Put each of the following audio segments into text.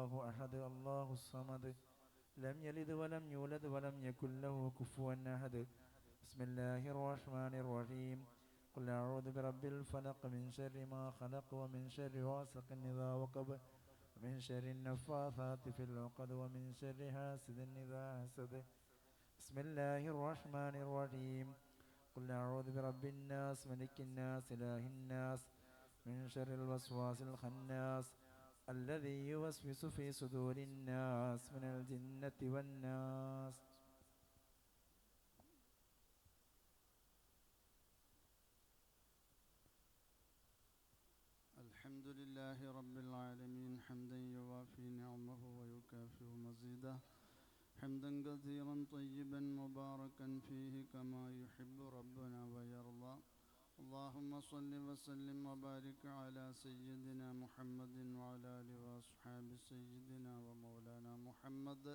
الله أحد الله الصمد لم يلد ولم يولد ولم يكن له كفوا أحد بسم الله الرحمن الرحيم قل أعوذ برب الفلق من شر ما خلق ومن شر غاسق إذا وقب ومن شر النفاثات في العقد ومن شر حاسد إذا حسد بسم الله الرحمن الرحيم قل أعوذ برب الناس ملك الناس إله الناس من شر الوسواس الخناس الذي يوسوس في صدور الناس من الجنة والناس. الحمد لله رب العالمين حمدا يوافي نعمه ويكافئ مزيده حمدا كثيرا طيبا مباركا فيه كما يحب ربنا ويرضى. اللهم صل وسلم وبارك على سيدنا محمد وعلى آله وأصحاب سيدنا ومولانا محمد.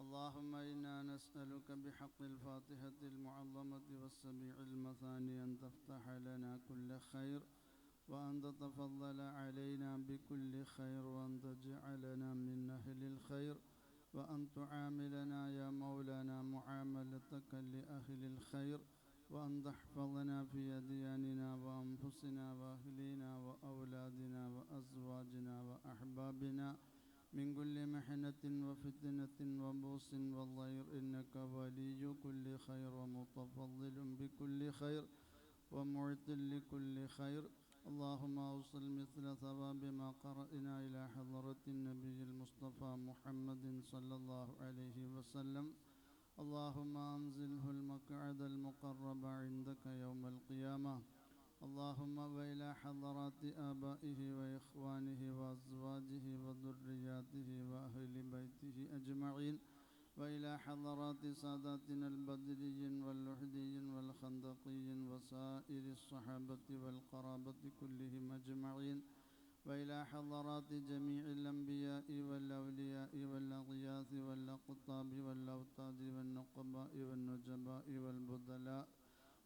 اللهم إنا نسألك بحق الفاتحة المعظمة والسبيع المثاني أن تفتح لنا كل خير وأن تتفضل علينا بكل خير وأن تجعلنا من أهل الخير وأن تعاملنا يا مولانا معاملتك لأهل الخير وأن تحفظنا في أدياننا وأنفسنا وأهلنا وأولادنا وأزواجنا وأحبابنا من كل محنة وفتنة وبؤس والضير إنك ولي كل خير ومتفضل بكل خير ومعطي لكل خير. اللهم أوصل مثل ثواب ما قرأنا إلى حضرة النبي المصطفى محمد صلى الله عليه وسلم. اللهم أنزله المقعد المقرب عندك يوم القيامة. اللهم وإلى حضرات آبائه وإخوانه وأزواجه وذرياته وأهل بيته أجمعين وإلى حضرات ساداتنا البدريين واللحديين والخندقيين وسائر الصحابة والقرابة كلهم أجمعين وإلى حضرات جميع الأنبياء والأولياء والأغياث والأقطاب والأوتاد والنقباء والنجباء والبدلاء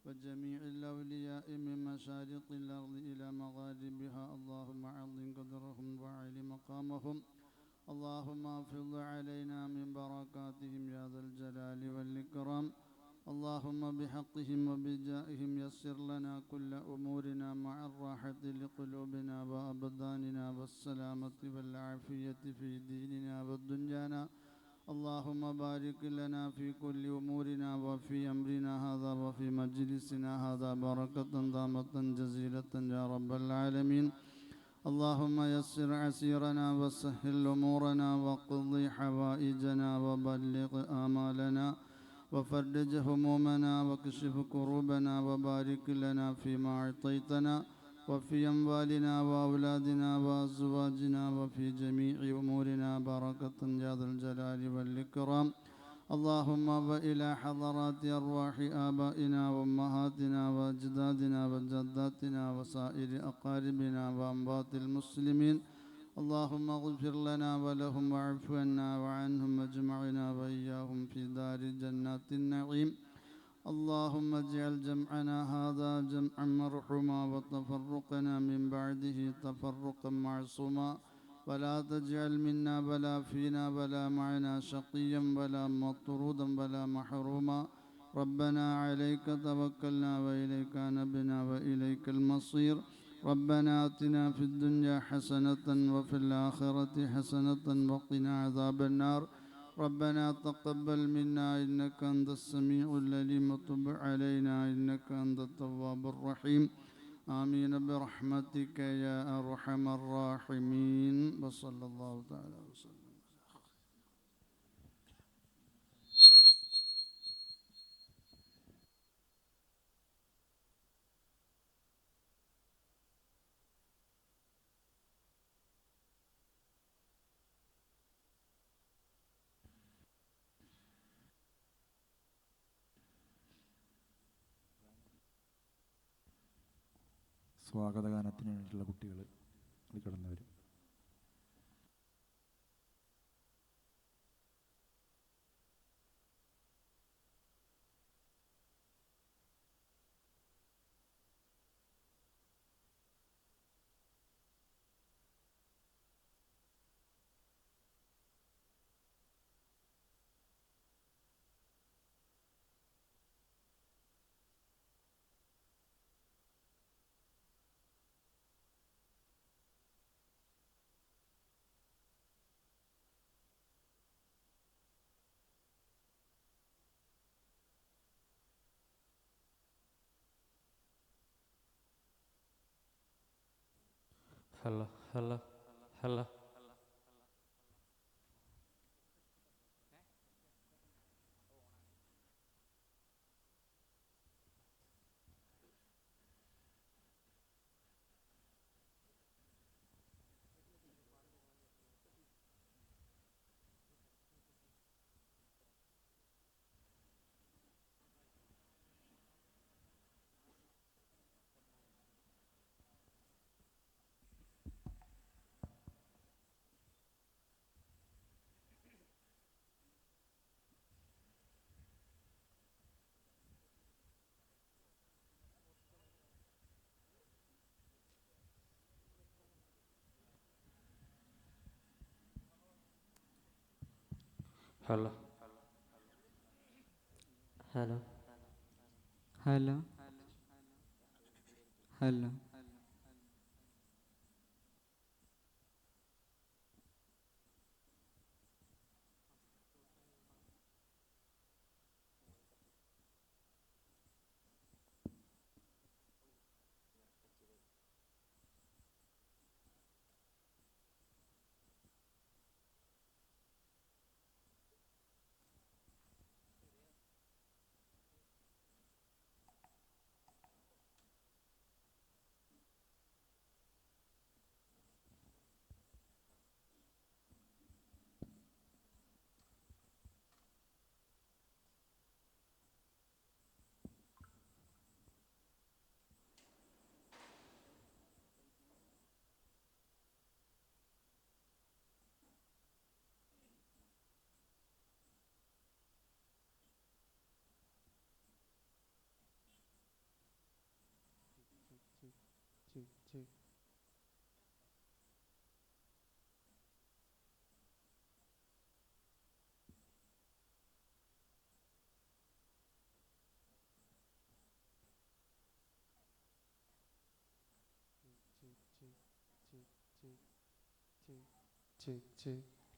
وجميع الأولياء من مشارق الأرض إلى مغاربها. اللهم عظم قدرهم وعلي مقامهم. اللهم افض علينا من بركاتهم يا ذا الجلال والإكرام. اللهم بحقهم وبجائهم يسر لنا كل أمورنا مع الراحة لقلوبنا وأبداننا والسلامة والعافية في ديننا ودنيانا. اللهم بارك لنا في كل أمورنا وفي أمرنا هذا وفي مجلسنا هذا بركة دامة جزيلة يا رب العالمين. اللهم يسر عسيرنا وسهل أمورنا وقضي حوائجنا وبلغ آمالنا وفرج همومنا وكشف كروبنا وبارك لنا فيما أعطيتنا وفي أموالنا وأولادنا وأزواجنا وفي جميع أمورنا بركة يا ذا الجلال والإكرام. اللهم وإلى حضرات أرواح آبائنا وأمهاتنا وأجدادنا وجداتنا وسائر أقاربنا وأموات المسلمين. اللهم اغفر لنا ولهم واعف عنا وعنهم واجمعنا وإياهم في دار جنات النعيم. اللهم اجعل جمعنا هذا جمعا مرحوما وتفرقنا من بعده تفرقا معصوما ولا تجعل منا ولا فينا ولا معنا شقيا ولا مطرودا ولا محروما. ربنا عليك توكلنا وإليك أنبنا وإليك المصير. ربنا آتنا في الدنيا حسنة وفي الآخرة حسنة وقنا عذاب النار. ربنا تقبل منا إنك أنت السميع العليم وتب علينا إنك أنت التواب الرحيم. آمين برحمتك يا أرحم الراحمين. وصلى الله تعالى وسلم. സ്വാഗതഗാനത്തിന് വേണ്ടിയിട്ടുള്ള കുട്ടികൾ കടന്നു വരും. Hello hello hello hello hello hello hello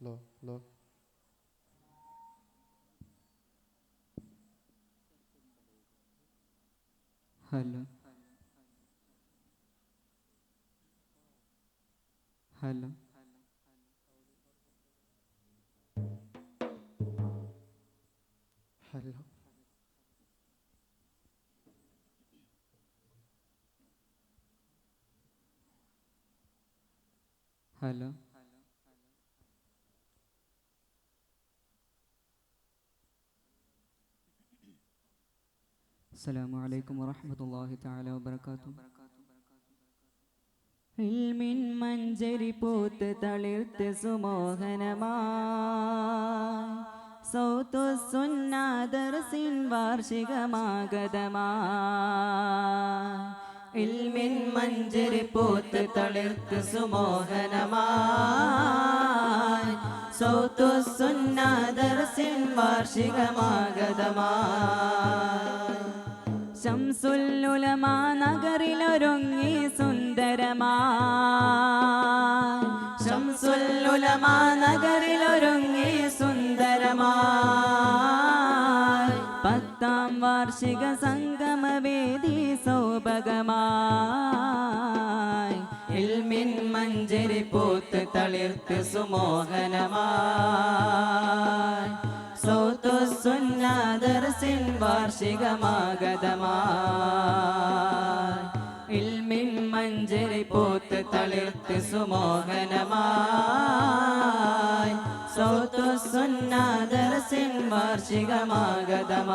ലോ ലോ ഹലോ ഹലോ ഹലോ ഹലോ അസ്സലാമു അലൈക്കും വറഹ്മത്തുള്ളാഹി തആല വബറകാതുഹു. ഇൽമിൻ മഞ്ചരി പൂത്ത് തളിർത്ത് സുമോഹനമായി സൗത്തു സുന്നാദർസിൻ വാർഷികമാഗതമായി. ഇൽമിൻ മഞ്ചരി പൂത്ത് തളിർത്ത് സുമോഹനമായി സൗത്തു സുന്നാദർസിൻ വാർഷികമാഗതമായി. ശംസുൽ ഉലമാ നഗറിലൊരുങ്ങി സുന്ദരമായി. ശംസുൽ ഉലമാ നഗറിലൊരുങ്ങി സുന്ദരമായി. 10ാം വാർഷിക സംഗമവേദി സൗഭഗമായി. ഇൽമിൻ മഞ്ചരി പൂത്ത് തളിർത്ത് സുമോഹനമായി സൗത്തു സുന്നാദർസിൻ വാർഷികമാഗതമായി. ഇൽമിൻ മഞ്ചരി പൂത്ത് തളിർത്ത് സുമോഹനമായി സൗത്തു സുന്നാദർസിൻ വാർഷികമാഗതമായി.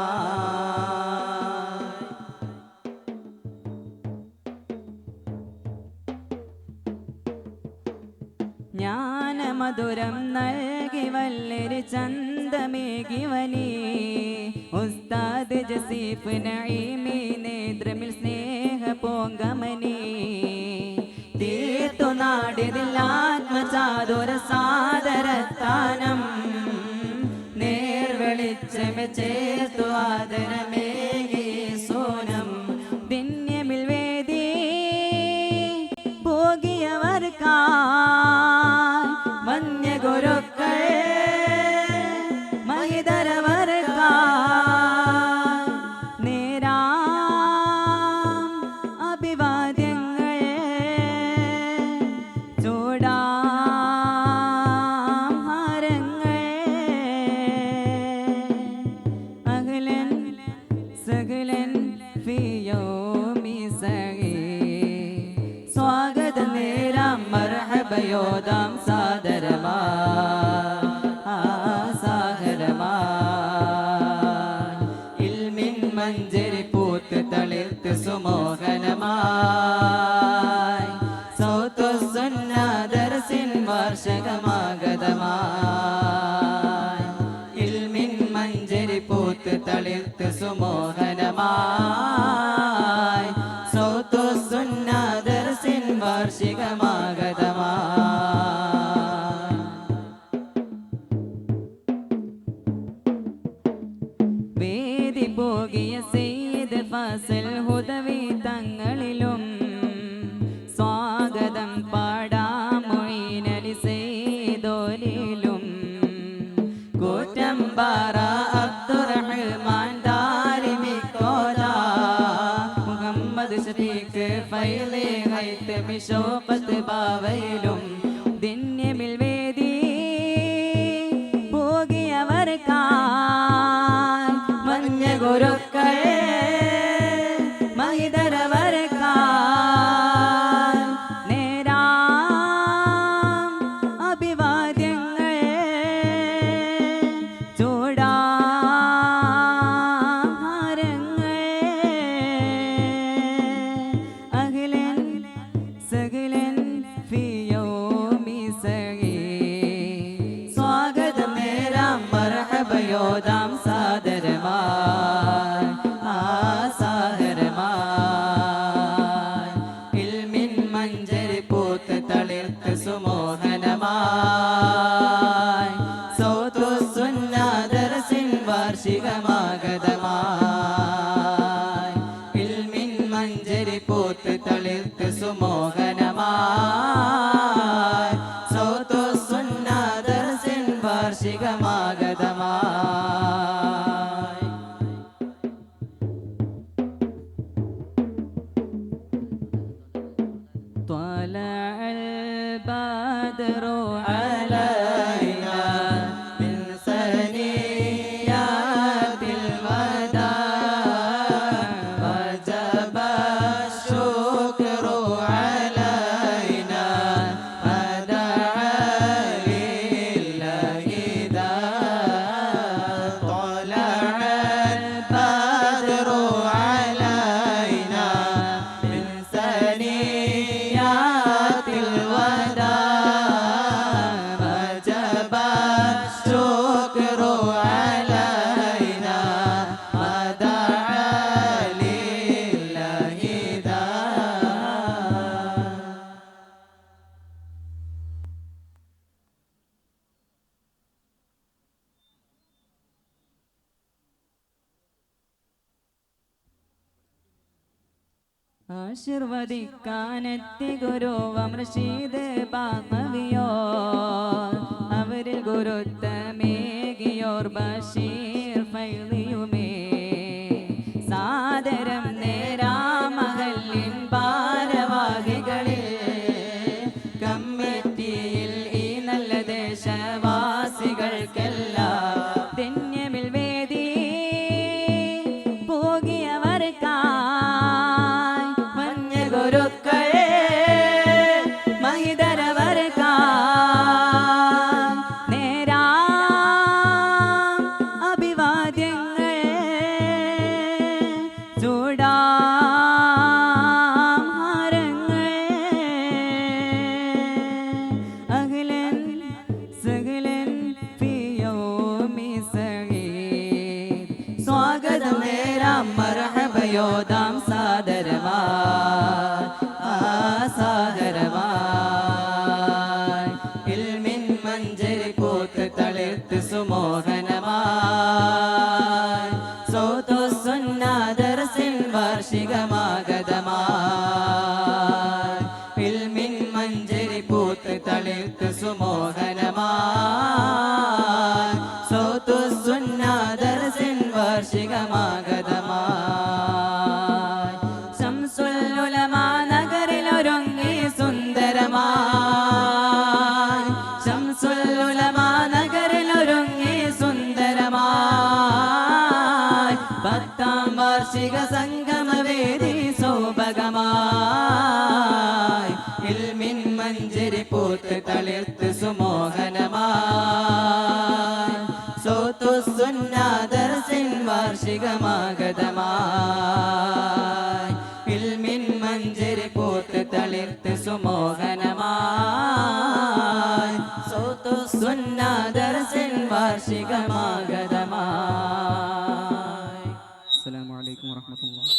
ജ്ഞാനമധുരം നൽകി വല്ലൊരു ചന്തമേകിവനീ ഉസ്താദ് ജസീഫ് നഈമി നേത്രമിൽ സ്നേഹ പോങ്കമനീ. തീർത്തു നാടിതിൽ ആത്മചാതുര സാദരത്താനം നേർവെളിച്ചമെ ചേർത്തു ആദരമേകി സോനം. ദിന്യമിൽ വേദി ഭോഗിയവർക്കായി വന്യഗുരുക്കൾ മഹിതരവർക്കായി നേരാം അഭിവാദ്യങ്ങൾ സൗത്തുസുന്ന ദർസിൻ വാർഷികമാഗതമായി ഇൽമിൻ മഞ്ചരി പൂത്ത് തളിർത്ത് സുമോഹനമായി സൗത്തുസുന്ന ദർസിൻ വാർഷികമാഗതമായി വേദി പോകിയ സയ്യിദ് ഫാസിൽ ഹുദവി തങ്ങളിലും സ്വാഗതം പാടാം മൊയ്നലി സെയ്തോലിലും കൂറ്റമ്പാറ അബ്ദുറഹ്മാൻ ദാരിമിക്കോല മുഹമ്മദ് ശഫീഖ് ഫൈലി ഹൈതമി ശൗഖത്ത് ബാവയിലും ദിന്യമിൽ വേദി പോകിയവർക്കായി മഞ്ഞ ഗുരുക്കളെ മഹിതരവർക്കായി നേരാം അഭിവാദ്യങ്ങൾ ചൂടാം ഹാരങ്ങൾ അഖിലൻ സകലൻ ഫിയോമി സഗീ സ്വാഗതം നേരാം മർഹബയോദാം സാദരമായി സാദരമായി ഇൽമിൻ മഞ്ചരി പൂത്ത് തളിർത്ത് സുമോഹനമായി സൗത്തുസുന്ന ദർസിൻ വാർഷികമാഗതമായി ഇൽമിൻ മഞ്ചരി പൂത്ത് തളിർത്ത് സുമോഹനമായി സൗത്തുസുന്ന ദർസിൻ വാർഷികമാഗതമായി طلع البدر علينا من ثنيات الوداع وجب الشكر علينا فدعا لله طلع البدر علينا من ثنيات الوداع وجب الشكر علينا ودعا لله ആശീർവദിക്കാനെത്തി ഗുരുവം റഷീദ് ബാമവിയോ അവരിൽ ഗുരുത്തമേകിയോർ ബഷീർ ഫൈലിയുമേ സാദരം നേരാമഹല്ലിൻ ഭാരവാഹികളിൽ കമ്മിറ്റിയിൽ ഈ നല്ല ദേശവാസികൾക്കെല്ലാം ധന്യമിൽ വേദി പോകിയവർക്കായി മഞ്ഞ ഗുരുക്കളെ മഹിതരവർക്കായി നേരാം അഭിവാദ്യങ്ങൾ ചൂടാം ഹാരങ്ങൾ അഖിലൻ സകലൻ ഫിയോമി സഗീർ സ്വാഗതം നേരാം മർഹബയോദാം സാദരമായി സാദരമായി ഇൽമിൻ മഞ്ചരി പൂത്ത് തളിർത്ത് സുമോഹനമായി സൗത്തുസുന്ന ദർസിൻ വാർഷികമാഗതമായി ഇൽമിൻ മഞ്ചരി പൂത്ത് തളിർത്ത് സുമോഹനമായി സൗത്തുസുന്ന ദർസിൻ വാർഷികമാഗതമായി ശംസുൽ ഉലമാ നഗരിലൊരുങ്ങി സുന്ദരമായി ശംസുൽ ഉലമാ നഗരിലൊരുങ്ങി സുന്ദരമായി 10ാം വാർഷിക സംഗമവേദി സൗഭഗമായി ഇൽമിൻ മഞ്ചരി പൂത്ത് തളിർത്ത് സുമോഹനമായി സൗത്തുസുന്ന ദർസിൻ വാർഷികമാഗതമായി ഇൽമിൻ മഞ്ചരി സുന്നാദർസിൻ വാർഷികമാഗതമായി. അസ്സലാമു അലൈക്കും വറഹ്മത്തുള്ളാഹി.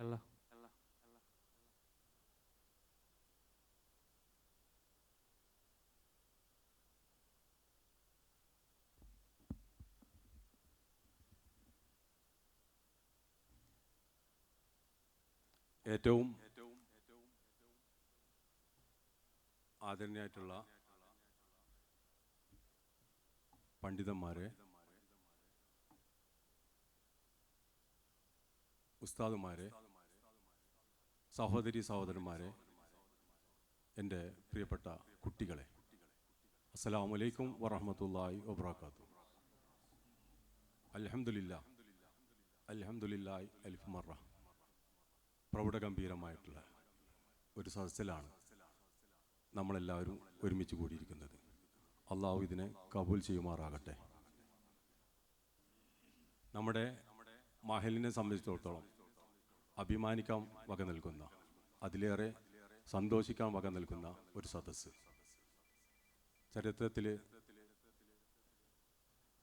അല്ല ഏറ്റവും ആദരണീയായിട്ടുള്ള പണ്ഡിതന്മാരെ, ഉസ്താദുമാരെ, സഹോദരി സഹോദരന്മാരെ, എൻ്റെ പ്രിയപ്പെട്ട കുട്ടികളെ, അസ്സലാമു അലൈക്കും വറഹ്മത്തുള്ളാഹി വബറകാതുഹു. അൽഹംദുലില്ലാഹ് അൽഹംദുലില്ലാഹി അൽഫ് മറ. പ്രൗഢഗംഭീരമായിട്ടുള്ള ഒരു സദസ്സിലാണ് നമ്മളെല്ലാവരും ഒരുമിച്ച് കൂടിയിരിക്കുന്നത്. അള്ളാഹു ഇതിനെ കബൂൽ ചെയ്യുമാറാകട്ടെ. നമ്മുടെ മഹലിനെ സംബന്ധിച്ചിടത്തോളം അഭിമാനിക്കാൻ വക നൽകുന്ന, അതിലേറെ സന്തോഷിക്കാൻ വക നൽകുന്ന ഒരു സദസ്സ്, ചരിത്രത്തിൽ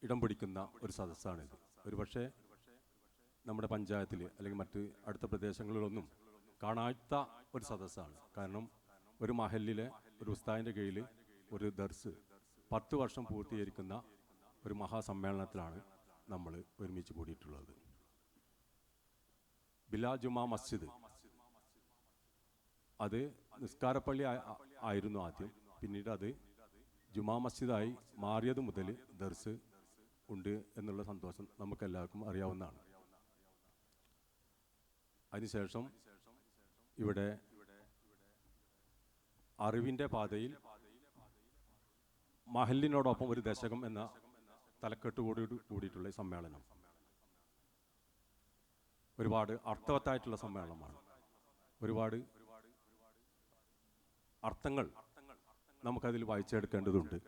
ഇടം പിടിക്കുന്ന ഒരു സദസ്സാണിത്. ഒരുപക്ഷെ നമ്മുടെ പഞ്ചായത്തിൽ അല്ലെങ്കിൽ മറ്റ് അടുത്ത പ്രദേശങ്ങളിലൊന്നും കാണാത്ത ഒരു സദസ്സാണ്. കാരണം ഒരു മഹലിലെ ഒരു ഉസ്താദിൻ്റെ കീഴിൽ ഒരു ദർസ് 10 വർഷം പൂർത്തീകരിക്കുന്ന ഒരു മഹാസമ്മേളനത്തിലാണ് നമ്മൾ ഒരുമിച്ച് കൂടിയിട്ടുള്ളത്. ബിലാ ജുമാ മസ്ജിദ്, അത് നിസ്കാരപ്പള്ളി ആയിരുന്നു ആദ്യം. പിന്നീട് അത് ജുമാ മസ്ജിദായി മാറിയത് മുതൽ ദർസ് ഉണ്ട് എന്നുള്ള സന്തോഷം നമുക്കെല്ലാവർക്കും അറിയാവുന്നതാണ്. അതിനുശേഷം ഇവിടെ അറിവിൻ്റെ പാതയിൽ മഹലിനോടൊപ്പം ഒരു ദശകം എന്ന തലക്കെട്ടുകൂടി കൂടിയിട്ടുള്ള ഈ സമ്മേളനം ഒരുപാട് അർത്ഥവത്തായിട്ടുള്ള സമ്മേളനമാണ്. ഒരുപാട് അർത്ഥങ്ങൾ നമുക്കതിൽ വായിച്ചെടുക്കേണ്ടതുണ്ട്.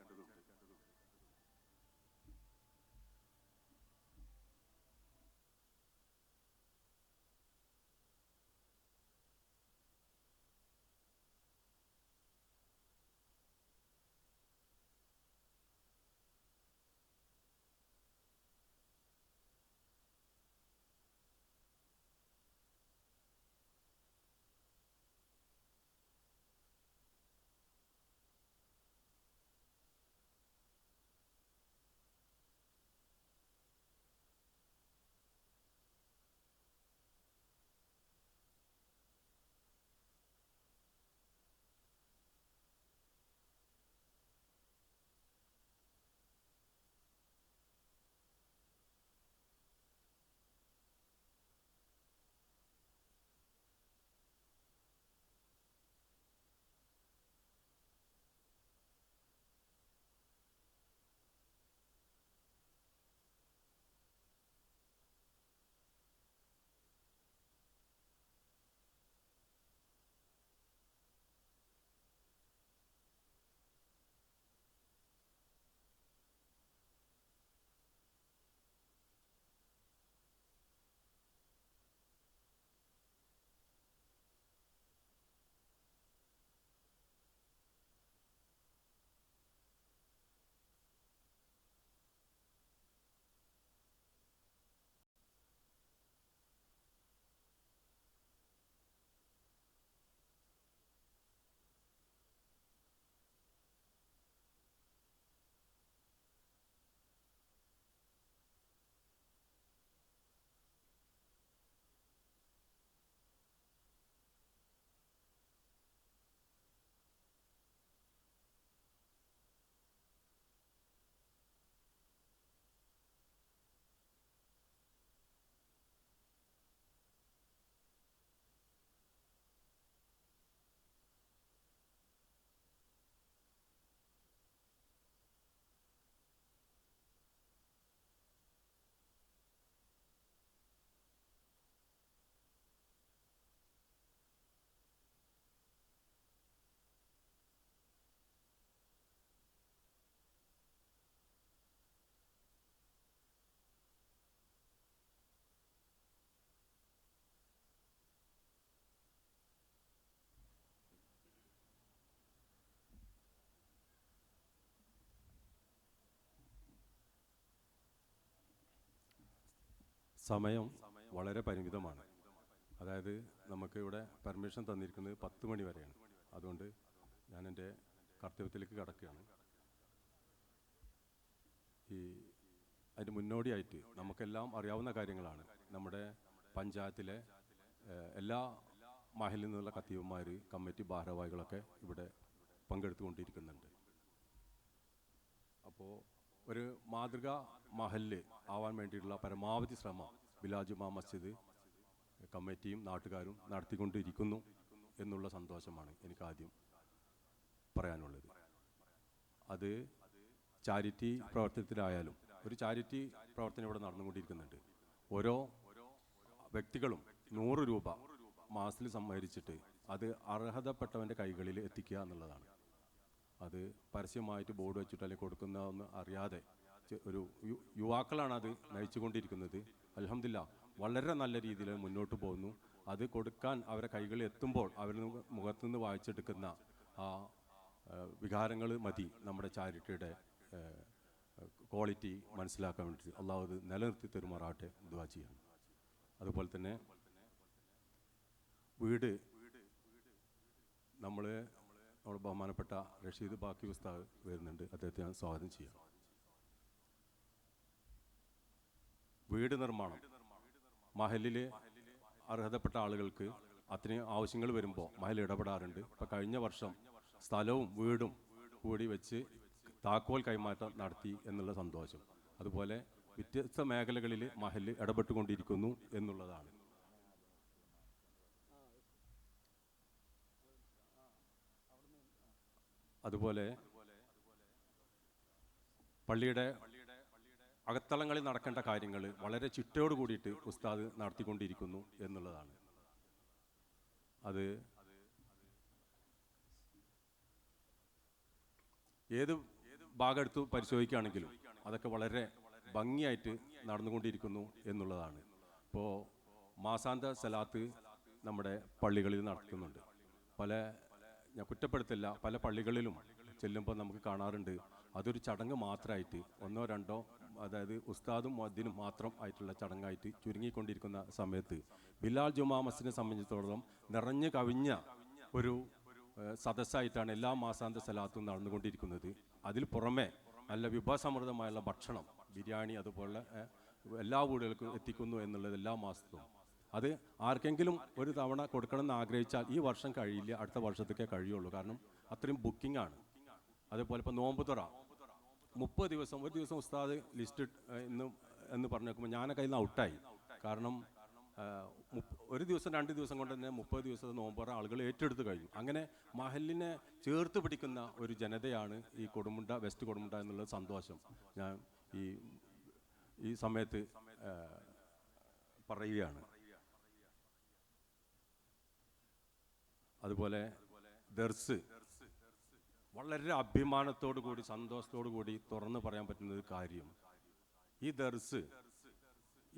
സമയം വളരെ പരിമിതമാണ്. അതായത് നമുക്ക് ഇവിടെ പെർമിഷൻ തന്നിരിക്കുന്നത് 10 മണി വരെയാണ്. അതുകൊണ്ട് ഞാൻ എൻ്റെ കർത്തവ്യത്തിലേക്ക് കടക്കുകയാണ്. അതിന് മുന്നോടിയായിട്ട് നമുക്കെല്ലാം അറിയാവുന്ന കാര്യങ്ങളാണ്. നമ്മുടെ പഞ്ചായത്തിലെ എല്ലാ മഹലിൽ നിന്നുള്ള ഖത്തീബുമാർ, കമ്മിറ്റി ഭാരവാഹികളൊക്കെ ഇവിടെ പങ്കെടുത്തുകൊണ്ടിരിക്കുന്നുണ്ട്. അപ്പോൾ ഒരു മാതൃകാ മഹല്ല് ആവാൻ വേണ്ടിയിട്ടുള്ള പരമാവധി ശ്രമം ബിലാൽ ജുമാ മസ്ജിദ് കമ്മിറ്റിയും നാട്ടുകാരും നടത്തിക്കൊണ്ടിരിക്കുന്നു എന്നുള്ള സന്തോഷമാണ് എനിക്ക് ആദ്യം പറയാനുള്ളത്. അത് ചാരിറ്റി പ്രവർത്തനത്തിലായാലും ഒരു ചാരിറ്റി പ്രവർത്തനം ഇവിടെ നടന്നുകൊണ്ടിരിക്കുന്നുണ്ട്. ഓരോ വ്യക്തികളും 100 രൂപ മാസത്തിൽ സമാഹരിച്ചിട്ട് അത് അർഹതപ്പെട്ടവൻ്റെ കൈകളിൽ എത്തിക്കുക എന്നുള്ളതാണ്. അത് പരസ്യമായിട്ട് ബോർഡ് വെച്ചിട്ട് അല്ലെങ്കിൽ കൊടുക്കുന്നതെന്ന് അറിയാതെ ഒരു യുവാക്കളാണ് അത് നയിച്ചുകൊണ്ടിരിക്കുന്നത്. അൽഹംദുലില്ലാ വളരെ നല്ല രീതിയിൽ മുന്നോട്ട് പോകുന്നു. അത് കൊടുക്കാൻ അവരെ കൈകളിൽ എത്തുമ്പോൾ അവരുടെ മുഖത്തുനിന്ന് വായിച്ചെടുക്കുന്ന ആ വികാരങ്ങൾ മതി നമ്മുടെ ചാരിറ്റിയുടെ ക്വാളിറ്റി മനസ്സിലാക്കാൻ വേണ്ടി. അള്ളാഹു അത് നിലനിർത്തി തരുമാറാട്ടെ ദുആ ചെയ്യാണ്. അതുപോലെ തന്നെ വീട് നമ്മുടെ ബഹുമാനപ്പെട്ട റഷീദ് ബാക്കി ഉസ്താദ് വരുന്നുണ്ട്. അദ്ദേഹത്തെ ഞാൻ സ്വാഗതം ചെയ്യാം. വീട് നിർമ്മാണം മഹലിൽ അർഹതപ്പെട്ട ആളുകൾക്ക് അത്രയും ആവശ്യങ്ങൾ വരുമ്പോൾ മഹൽ ഇടപെടാറുണ്ട്. ഇപ്പോൾ കഴിഞ്ഞ വർഷം സ്ഥലവും വീടും കൂടി വെച്ച് താക്കോൽ കൈമാറ്റം നടത്തി എന്നുള്ള സന്തോഷം. അതുപോലെ വ്യത്യസ്ത മേഖലകളിൽ മഹൽ ഇടപെട്ടുകൊണ്ടിരിക്കുന്നു എന്നുള്ളതാണ്. അതുപോലെ പള്ളിയുടെ അകത്തളങ്ങളിൽ നടക്കേണ്ട കാര്യങ്ങൾ വളരെ ചിട്ടയോട് കൂടിയിട്ട് ഉസ്താദ് നടത്തിക്കൊണ്ടിരിക്കുന്നു എന്നുള്ളതാണ്. അത് ഏത് ഭാഗം എടുത്ത് പരിശോധിക്കുകയാണെങ്കിലും അതൊക്കെ വളരെ ഭംഗിയായിട്ട് നടന്നുകൊണ്ടിരിക്കുന്നു എന്നുള്ളതാണ്. ഇപ്പോൾ മാസാന്ത സലാത്ത് നമ്മുടെ പള്ളികളിൽ നടത്തുന്നുണ്ട്. ഞാൻ കുറ്റപ്പെടുത്തില്ല, പല പള്ളികളിലും ചെല്ലുമ്പോൾ നമുക്ക് കാണാറുണ്ട് അതൊരു ചടങ്ങ് മാത്രമായിട്ട് 1 or 2 അതായത് ഉസ്താദും മുഅദ്ദിനും മാത്രം ആയിട്ടുള്ള ചടങ്ങായിട്ട് ചുരുങ്ങിക്കൊണ്ടിരിക്കുന്ന സമയത്ത് ബിലാൽ ജുമാ മസ്ജിദിനെ സംബന്ധിച്ചിടത്തോളം നിറഞ്ഞു കവിഞ്ഞ ഒരു സദസ്സായിട്ടാണ് എല്ലാ മാസാന്ത സലാത്തും നടന്നുകൊണ്ടിരിക്കുന്നത്. അതിൽ പുറമെ നല്ല വിഭവസമൃദ്ധമായുള്ള ഭക്ഷണം, ബിരിയാണി അതുപോലെ എല്ലാ വീടുകൾക്കും എത്തിക്കുന്നു എന്നുള്ളത് എല്ലാ മാസത്തും. അത് ആർക്കെങ്കിലും ഒരു തവണ കൊടുക്കണമെന്ന് ആഗ്രഹിച്ചാൽ ഈ വർഷം കഴിയില്ല, അടുത്ത വർഷത്തേക്കേ കഴിയുള്ളൂ. കാരണം അത്രയും ബുക്കിംഗ് ആണ്. അതേപോലെ ഇപ്പോൾ നോമ്പ് തുറ 30 ദിവസം, ഒരു ദിവസം ഉസ്താദ് ലിസ്റ്റ് എന്ന് പറഞ്ഞു നോക്കുമ്പോൾ ഞാനൊക്കെ അതിൽ നിന്ന് ഔട്ടായി. കാരണം ഒരു ദിവസം 2 ദിവസം കൊണ്ട് തന്നെ 30 ദിവസത്തെ നോമ്പ് തുറ ആളുകൾ ഏറ്റെടുത്ത് കഴിഞ്ഞു. അങ്ങനെ മഹലിനെ ചേർത്ത് പിടിക്കുന്ന ഒരു ജനതയാണ് ഈ കൊടുമുണ്ട, വെസ്റ്റ് കൊടുമുണ്ട എന്നുള്ള സന്തോഷം ഞാൻ ഈ സമയത്ത് പറയുകയാണ്. അതുപോലെ ദർസ് വളരെ അഭിമാനത്തോടു കൂടി സന്തോഷത്തോടു കൂടി തുറന്ന് പറയാൻ പറ്റുന്ന ഒരു കാര്യം, ഈ ദർസ്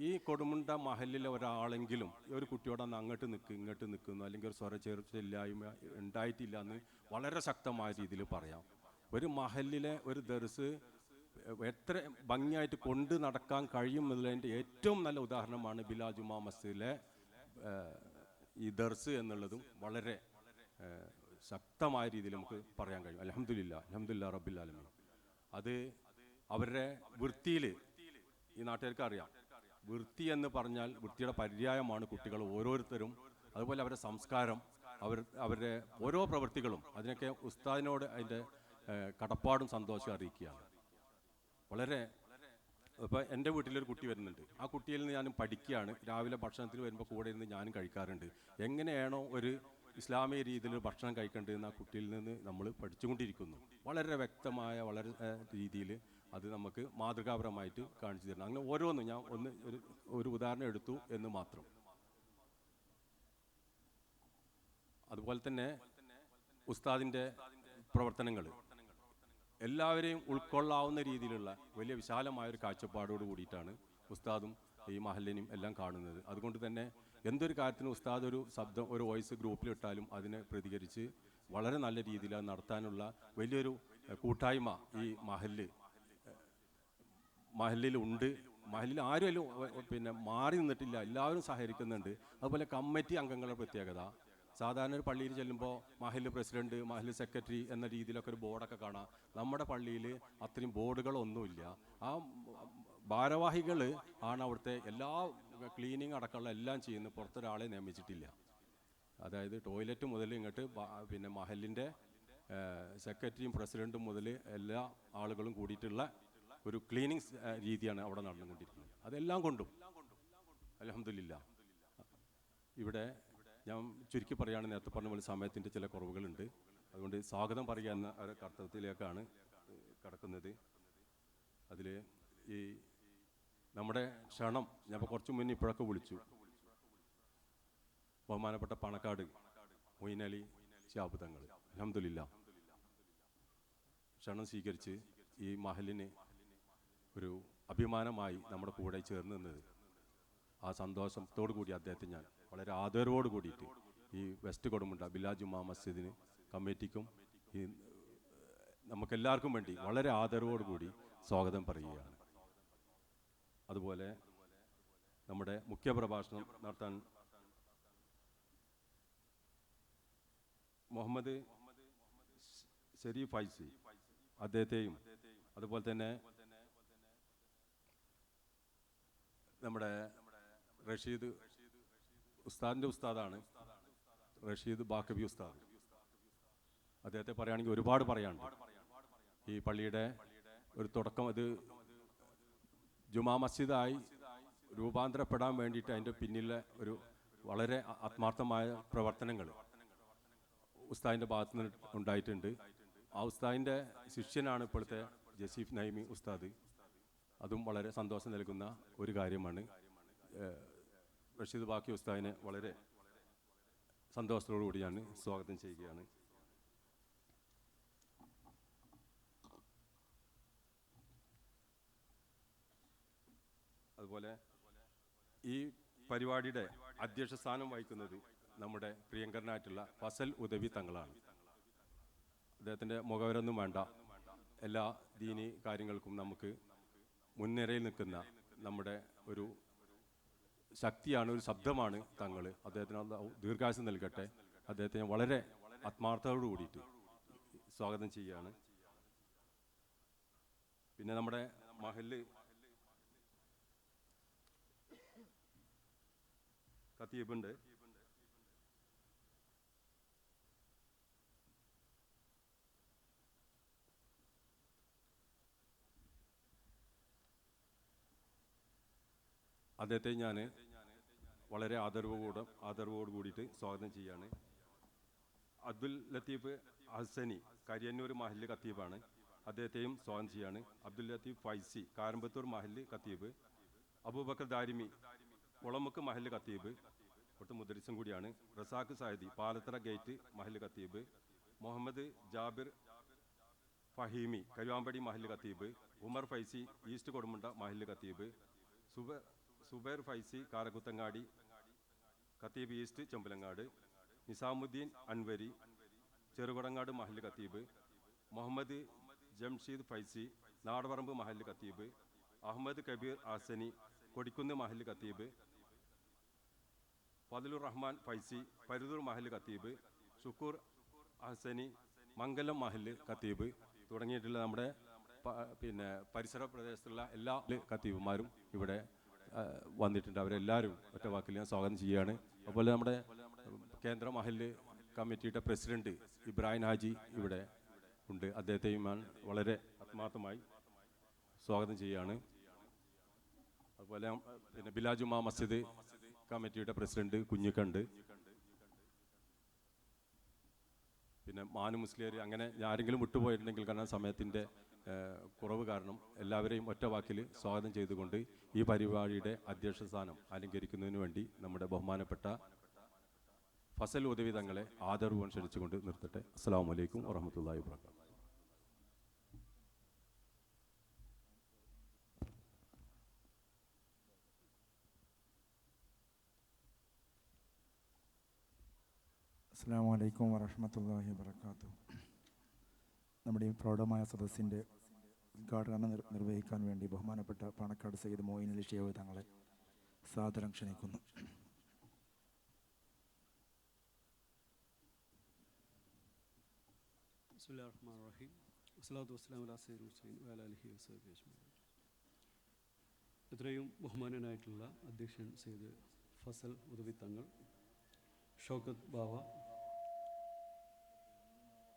ഈ കൊടുമുണ്ട മഹലിലെ ഒരാളെങ്കിലും ഒരു കുട്ടിയോടൊന്ന് അങ്ങോട്ട് നിൽക്കുക ഇങ്ങോട്ട് നിൽക്കുന്നു അല്ലെങ്കിൽ ഒരു സ്വര ചേർച്ചയില്ലായ്മ ഉണ്ടായിട്ടില്ല എന്ന് വളരെ ശക്തമായ രീതിയിൽ പറയാം. ഒരു മഹലിലെ ഒരു ദർസ് എത്ര ഭംഗിയായിട്ട് കൊണ്ട് നടക്കാൻ കഴിയും എന്നുള്ളതിൻ്റെ ഏറ്റവും നല്ല ഉദാഹരണമാണ് ബിലാൽ ജുമാ മസ്ജിദിലെ ഈ ദർസ് എന്നുള്ളതും വളരെ ശക്തമായ രീതിയിൽ നമുക്ക് പറയാൻ കഴിയും. അൽഹംദുലില്ലാ റബ്ബിൽ ആലമീൻ. അത് അവരുടെ വൃത്തിയിൽ ഈ നാട്ടുകാർക്ക് അറിയാം, വൃത്തി എന്ന് പറഞ്ഞാൽ വൃത്തിയുടെ പര്യായമാണ് കുട്ടികൾ ഓരോരുത്തരും. അതുപോലെ അവരുടെ സംസ്കാരം, അവരുടെ ഓരോ പ്രവൃത്തികളും അതിനൊക്കെ ഉസ്താദിനോട് അതിൻ്റെ കടപ്പാടും സന്തോഷം അറിയിക്കുകയാണ്. വളരെ ഇപ്പോൾ എൻ്റെ വീട്ടിലൊരു കുട്ടി വരുന്നുണ്ട്. ആ കുട്ടിയിൽ നിന്ന് ഞാനും പഠിക്കുകയാണ്. രാവിലെ ഭക്ഷണത്തിന് വരുമ്പോൾ കൂടെ ഇരുന്ന് ഞാനും കഴിക്കാറുണ്ട്. എങ്ങനെയാണോ ഒരു ഇസ്ലാമിക രീതിയിൽ ഭക്ഷണം കഴിക്കേണ്ടതെന്ന് ആ കുട്ടിയിൽ നിന്ന് നമ്മൾ പഠിച്ചുകൊണ്ടിരിക്കുന്നു. വളരെ വ്യക്തമായ വളരെ രീതിയിൽ അത് നമുക്ക് മാതൃകാപരമായിട്ട് കാണിച്ചു തരണം. അങ്ങനെ ഓരോന്നും ഞാൻ ഒരു ഉദാഹരണം എടുത്തു എന്ന് മാത്രം. അതുപോലെ തന്നെ ഉസ്താദിൻ്റെ പ്രവർത്തനങ്ങൾ എല്ലാവരെയും ഉൾക്കൊള്ളാവുന്ന രീതിയിലുള്ള വലിയ വിശാലമായൊരു കാഴ്ചപ്പാടോട് കൂടിയിട്ടാണ് ഉസ്താദും ഈ മഹല്ലിനെയും എല്ലാം കാണുന്നത്. അതുകൊണ്ട് തന്നെ എന്തൊരു കാര്യത്തിനും ഉസ്താദ് ഒരു ശബ്ദം, ഒരു വോയിസ് ഗ്രൂപ്പിലിട്ടാലും അതിനെ പ്രതികരിച്ച് വളരെ നല്ല രീതിയിൽ അത് നടത്താനുള്ള വലിയൊരു കൂട്ടായ്മ ഈ മഹല്ലിലുണ്ട് മഹലിൽ ആരും പിന്നെ മാറി നിന്നിട്ടില്ല, എല്ലാവരും സഹകരിക്കുന്നുണ്ട്. അതുപോലെ കമ്മിറ്റി അംഗങ്ങളുടെ പ്രത്യേകത, സാധാരണ ഒരു പള്ളിയിൽ ചെല്ലുമ്പോൾ മഹൽ പ്രസിഡന്റ്, മഹൽ സെക്രട്ടറി എന്ന രീതിയിലൊക്കെ ഒരു ബോർഡൊക്കെ കാണാം. നമ്മുടെ പള്ളിയിൽ അത്രയും ബോർഡുകളൊന്നുമില്ല. ആ ഭാരവാഹികൾ ആണ് അവിടുത്തെ എല്ലാ ക്ലീനിങ് അടക്കമുള്ള എല്ലാം ചെയ്യുന്നത്. പുറത്തൊരാളെ നിയമിച്ചിട്ടില്ല. അതായത് ടോയ്ലറ്റ് മുതൽ ഇങ്ങോട്ട് പിന്നെ മഹലിൻ്റെ സെക്രട്ടറിയും പ്രസിഡൻറ്റും മുതൽ എല്ലാ ആളുകളും കൂടിയിട്ടുള്ള ഒരു ക്ലീനിങ് രീതിയാണ് അവിടെ നടന്നുകൊണ്ടിരിക്കുന്നത്. അതെല്ലാം കൊണ്ടും അൽഹംദുലില്ലാ. ഇവിടെ ഞാൻ ചുരുക്കി പറയുകയാണ്, നേരത്തെ പറഞ്ഞ പോലെ സമയത്തിൻ്റെ ചില കുറവുകളുണ്ട്. അതുകൊണ്ട് സ്വാഗതം പറയുക എന്ന ഒരു കർത്തവ്യത്തിലേക്കാണ് കടക്കുന്നത്. അതിൽ ഈ നമ്മുടെ ക്ഷണം ഞാൻ ഇപ്പോൾ കുറച്ച് മുന്നേ ഇപ്പോഴൊക്കെ വിളിച്ചു. ബഹുമാനപ്പെട്ട പണക്കാട് മൊയ്നലി ശിഹാബ് തങ്ങൾ അൽഹംദുലില്ലാ ക്ഷണം സ്വീകരിച്ച് ഈ മഹലിന് ഒരു അഭിമാനമായി നമ്മുടെ കൂടെ ചേർന്ന് നിന്നത്, ആ സന്തോഷത്തോടു കൂടി അദ്ദേഹത്തെ ഞാൻ വളരെ ആദരവോട് കൂടിയിട്ട് ഈ വെസ്റ്റ് കൊടുമുണ്ട ബിലാ ജുമാ മസ്ജിദിന് കമ്മിറ്റിക്കും ഈ നമുക്കെല്ലാവർക്കും വേണ്ടി വളരെ ആദരവോട് കൂടി സ്വാഗതം പറയുകയാണ്. അതുപോലെ നമ്മുടെ മുഖ്യപ്രഭാഷണം നടത്താൻ മുഹമ്മദ് ഷെരീഫ് ഫൈസി അദ്ദേഹത്തെയും, അതുപോലെ തന്നെ നമ്മുടെ റഷീദ് ഉസ്താദിൻ്റെ ഉസ്താദാണ് റഷീദ് ബാക്കബി ഉസ്താദ്. അദ്ദേഹത്തെ പറയുകയാണെങ്കിൽ ഒരുപാട് പറയാനുണ്ട്. ഈ പള്ളിയുടെ ഒരു തുടക്കം, അത് ജുമാ മസ്ജിദായി രൂപാന്തരപ്പെടാൻ വേണ്ടിയിട്ട് അതിൻ്റെ പിന്നിലെ ഒരു വളരെ ആത്മാർത്ഥമായ പ്രവർത്തനങ്ങൾ ഉസ്താദിൻ്റെ ഭാഗത്തു നിന്ന് ഉണ്ടായിട്ടുണ്ട്. ആ ഉസ്താദിൻ്റെ ശിഷ്യനാണ് ഇപ്പോഴത്തെ ജസീഫ് നൈമി ഉസ്താദ്. അതും വളരെ സന്തോഷം നൽകുന്ന ഒരു കാര്യമാണ്. റഷീദ് ബാക്കി ഉസ്താദിനെ വളരെ സന്തോഷത്തോടു കൂടി ഞാൻ സ്വാഗതം ചെയ്യുകയാണ്. അതുപോലെ ഈ പരിപാടിയുടെ അധ്യക്ഷ സ്ഥാനം വഹിക്കുന്നത് നമ്മുടെ പ്രിയങ്കരനായിട്ടുള്ള ഫസൽ ഉദവി തങ്ങളാണ്. അദ്ദേഹത്തിൻ്റെ മുഖവരൊന്നും വേണ്ട, എല്ലാ ദീനി കാര്യങ്ങൾക്കും നമുക്ക് മുൻനിരയിൽ നിൽക്കുന്ന നമ്മുടെ ഒരു ശക്തിയാണ്, ഒരു ശബ്ദമാണ് തങ്ങൾ. അദ്ദേഹത്തിന് ദീർഘായുസ്സ് നൽകട്ടെ. അദ്ദേഹത്തെ വളരെ ആത്മാർത്ഥതയോട് കൂടിയിട്ട് സ്വാഗതം ചെയ്യുകയാണ്. പിന്നെ നമ്മുടെ മഹല്ല് ഖത്തീബുണ്ട്. അദ്ദേഹത്തെ ഞാൻ വളരെ ആദരവോട് കൂടിയിട്ട് സ്വാഗതം ചെയ്യുകയാണ്. അബ്ദുൽ ലത്തീഫ് ഹസനി കരിയന്നൂർ മഹല്ല് ഖത്തീബാണ്. അദ്ദേഹത്തെയും സ്വാഗതം ചെയ്യുകയാണ്. അബ്ദുൽ ലത്തീഫ് ഫൈസി കാരമ്പത്തൂർ മഹല്ല് ഖത്തീബ്. അബൂബക്കർ ദാരിമി കുളമുക്ക് മഹല്ല് ഖത്തീബ്, ഇവിടുത്തെ മുദരിസും കൂടിയാണ്. റസാഖ് സാഹിദി പാലത്തറ ഗേറ്റ് മഹല്ല് ഖത്തീബ്. മുഹമ്മദ് ജാബിർ ഫഹീമി കരുവാമ്പടി മഹല്ല് ഖത്തീബ്. ഉമർ ഫൈസി ഈസ്റ്റ് കൊടുമുണ്ട മഹല്ല് ഖത്തീബ്. സുബൈർ ഫൈസി കാരക്കുത്തങ്ങാടി ഖത്തീബ് ഈസ്റ്റ് ചെമ്പലങ്ങാട്. നിസാമുദ്ദീൻ അൻവരി ചെറുകുടങ്ങാട് മഹല്ല് ഖത്തീബ്. മുഹമ്മദ് ജംഷീദ് ഫൈസി നാടവറമ്പ് മഹല്ല് ഖത്തീബ്. അഹമ്മദ് കബീർ ആസനി കൊടിക്കുന്ന് മഹല്ല് ഖത്തീബ്. ഫദലുർ റഹ്മാൻ ഫൈസി പരുതൂർ മഹല്ല് ഖത്തീബ്. ഷുക്കൂർ ഹസനി മംഗലം മഹല്ല് ഖത്തീബ് തുടങ്ങിയിട്ടുള്ള നമ്മുടെ പിന്നെ പരിസര പ്രദേശത്തുള്ള എല്ലാ ഖത്തീബുമാരും ഇവിടെ വന്നിട്ടുണ്ട്. അവരെല്ലാവരും ഒറ്റ വാക്കിൽ ഞാൻ സ്വാഗതം ചെയ്യുകയാണ്. അതുപോലെ നമ്മുടെ കേന്ദ്ര മഹല്ല് കമ്മിറ്റിയുടെ പ്രസിഡന്റ് ഇബ്രാഹിം ഹാജി ഇവിടെ ഉണ്ട്. അദ്ദേഹത്തെയും ഞാൻ വളരെ ആത്മാർത്ഥമായി സ്വാഗതം ചെയ്യുകയാണ്. അതുപോലെ പിന്നെ ബിലാ ജുമാ മസ്ജിദ് കമ്മിറ്റിയുടെ പ്രസിഡന്റ് കുഞ്ഞിക്കണ്ട്, പിന്നെ മാനു മുസ്ലിയാർ, അങ്ങനെ ആരെങ്കിലും വിട്ടുപോയിട്ടുണ്ടെങ്കിൽ കാരണം സമയത്തിൻ്റെ കുറവ് കാരണം എല്ലാവരെയും ഒറ്റ വാക്കിൽ സ്വാഗതം ചെയ്തുകൊണ്ട് ഈ പരിപാടിയുടെ അധ്യക്ഷ സ്ഥാനം അലങ്കരിക്കുന്നതിന് വേണ്ടി നമ്മുടെ ബഹുമാനപ്പെട്ട ഫസൽ ഉദവി തങ്ങളെ ആദരവ് ക്ഷണിച്ചുകൊണ്ട് നിർത്തട്ടെ. അസ്സലാമു അലൈക്കും വറഹ്മത്തുള്ളാഹി വബറകാതുഹു. അസ്സലാമു അലൈക്കും വറഹ്മത്തുള്ളാഹി വബറകാതുഹു. നമ്മുടെ ഈ പ്രൗഢമായ സദസ്സിൻ്റെ ഉദ്ഘാടനം നിർവഹിക്കാൻ വേണ്ടി ബഹുമാനപ്പെട്ട പാണക്കാട് സയ്യിദ് മോയിനുൽ ഷേഖ് തങ്ങളെ സാദരം ക്ഷണിക്കുന്നു. ഇത്രയും ബഹുമാനനായിട്ടുള്ള അധ്യക്ഷൻ സയ്യിദ് ഫസൽ ഉദവി തങ്ങൾ, ഷൗക്കത്ത് ബാവ,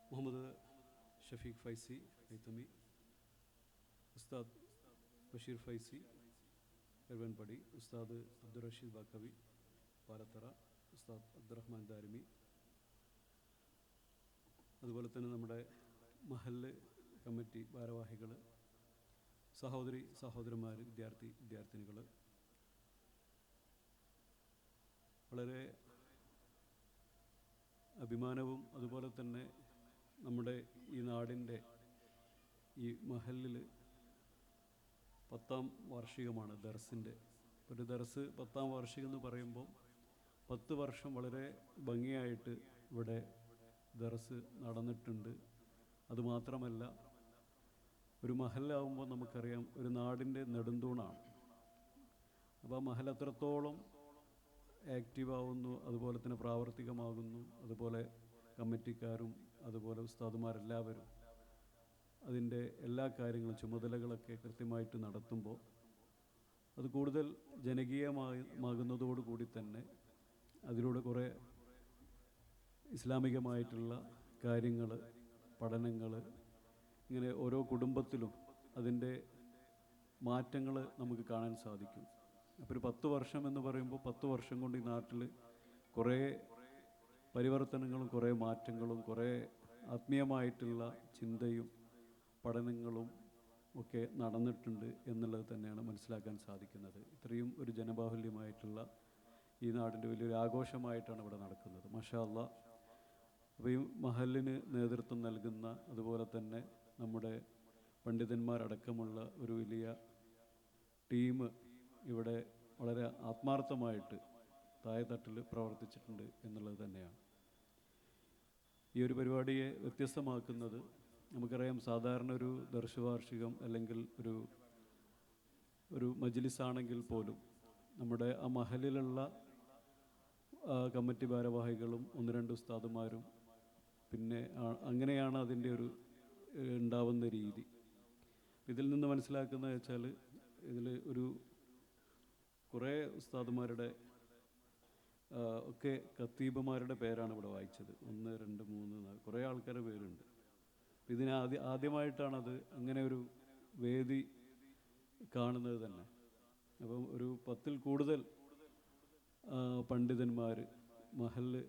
മുഹമ്മദ് ഷഫീഖ് ഫൈസി ഹൈത്തമി, ഉസ്താദ് ബഷീർ ഫൈസി എർവൻപടി, ഉസ്താദ് അബ്ദുൾ റഷീദ് ബാക്കവി പാലത്തറ, ഉസ്താദ് അബ്ദുറഹ്മാൻ ദാരിമി, അതുപോലെ തന്നെ നമ്മുടെ മഹല്ല് കമ്മിറ്റി ഭാരവാഹികൾ, സഹോദരി സഹോദരന്മാർ, വിദ്യാർത്ഥിനികൾ, വളരെ അഭിമാനവും അതുപോലെ തന്നെ നമ്മുടെ ഈ നാടിൻ്റെ ഈ മഹല്ലിൽ 10ാം വാർഷികമാണ് ദർസിൻ്റെ. ഒരു ദർസ് 10ാം വാർഷികം എന്ന് പറയുമ്പോൾ 10 വർഷം വളരെ ഭംഗിയായിട്ട് ഇവിടെ ദർസ് നടന്നിട്ടുണ്ട്. അതുമാത്രമല്ല, ഒരു മഹല്ലാവുമ്പോൾ നമുക്കറിയാം ഒരു നാടിൻ്റെ നെടുന്തൂണാണ്. അപ്പോൾ ആ മഹൽ അത്രത്തോളം ആക്റ്റീവാവുന്നു, അതുപോലെ തന്നെ പ്രാവർത്തികമാകുന്നു. അതുപോലെ കമ്മിറ്റിക്കാരും അതുപോലെ ഉസ്താദുമാരെല്ലാവരും അതിൻ്റെ എല്ലാ കാര്യങ്ങളും ചുമതലകളൊക്കെ കൃത്യമായിട്ട് നടത്തുമ്പോൾ അത് കൂടുതൽ ജനകീയമാകുന്നതോടുകൂടി തന്നെ അതിലൂടെ കുറേ ഇസ്ലാമികമായിട്ടുള്ള കാര്യങ്ങൾ, പഠനങ്ങൾ, ഇങ്ങനെ ഓരോ കുടുംബത്തിലും അതിൻ്റെ മാറ്റങ്ങൾ നമുക്ക് കാണാൻ സാധിക്കും. അപ്പോൾ ഒരു 10 വർഷം എന്ന് പറയുമ്പോൾ 10 വർഷം കൊണ്ട് ഈ നാട്ടിൽ കുറേ പരിവർത്തനങ്ങളും കുറേ മാറ്റങ്ങളും കുറേ ആത്മീയമായിട്ടുള്ള ചിന്തയും പഠനങ്ങളും ഒക്കെ നടന്നിട്ടുണ്ട് എന്നുള്ളത് തന്നെയാണ് മനസ്സിലാക്കാൻ സാധിക്കുന്നത്. ഇത്രയും ഒരു ജനബാഹുല്യമായിട്ടുള്ള ഈ നാടിൻ്റെ വലിയൊരു ആഘോഷമായിട്ടാണ് ഇവിടെ നടക്കുന്നത്. മാഷാ അല്ലാഹ്. അപ്പോൾ ഈ മഹലിന് നേതൃത്വം നൽകുന്ന അതുപോലെ തന്നെ നമ്മുടെ പണ്ഡിതന്മാരടക്കമുള്ള ഒരു വലിയ ടീം ഇവിടെ വളരെ ആത്മാർത്ഥമായിട്ട് താഴെത്തട്ടിൽ പ്രവർത്തിച്ചിട്ടുണ്ട് എന്നുള്ളത് തന്നെയാണ്. ഈ ഒരു പരിപാടിയെ വ്യത്യസ്തമാക്കുന്നത്, നമുക്കറിയാം സാധാരണ ഒരു ദർശവാർഷികം അല്ലെങ്കിൽ ഒരു മജ്ലിസാണെങ്കിൽ പോലും നമ്മുടെ ആ മഹലിലുള്ള കമ്മിറ്റി ഭാരവാഹികളും 1-2 ഉസ്താദുമാരും പിന്നെ അങ്ങനെയാണ് അതിൻ്റെ ഒരു ഉണ്ടാവുന്ന രീതി. ഇതിൽ നിന്ന് മനസ്സിലാക്കുന്നത് വെച്ചാൽ ഇതിൽ ഒരു കുറേ ഉസ്താദുമാരുടെ ഒക്കെ ഖത്തീബുമാരുടെ പേരാണ് ഇവിടെ വായിച്ചത്. 1, 2, 3, 4 കുറേ ആൾക്കാരുടെ പേരുണ്ട്. ഇതിന് ആദ്യമായിട്ടാണത് അങ്ങനെ ഒരു വേദി കാണുന്നത് തന്നെ. അപ്പം ഒരു 10-ൽ കൂടുതൽ പണ്ഡിതന്മാർ, മഹല്ല്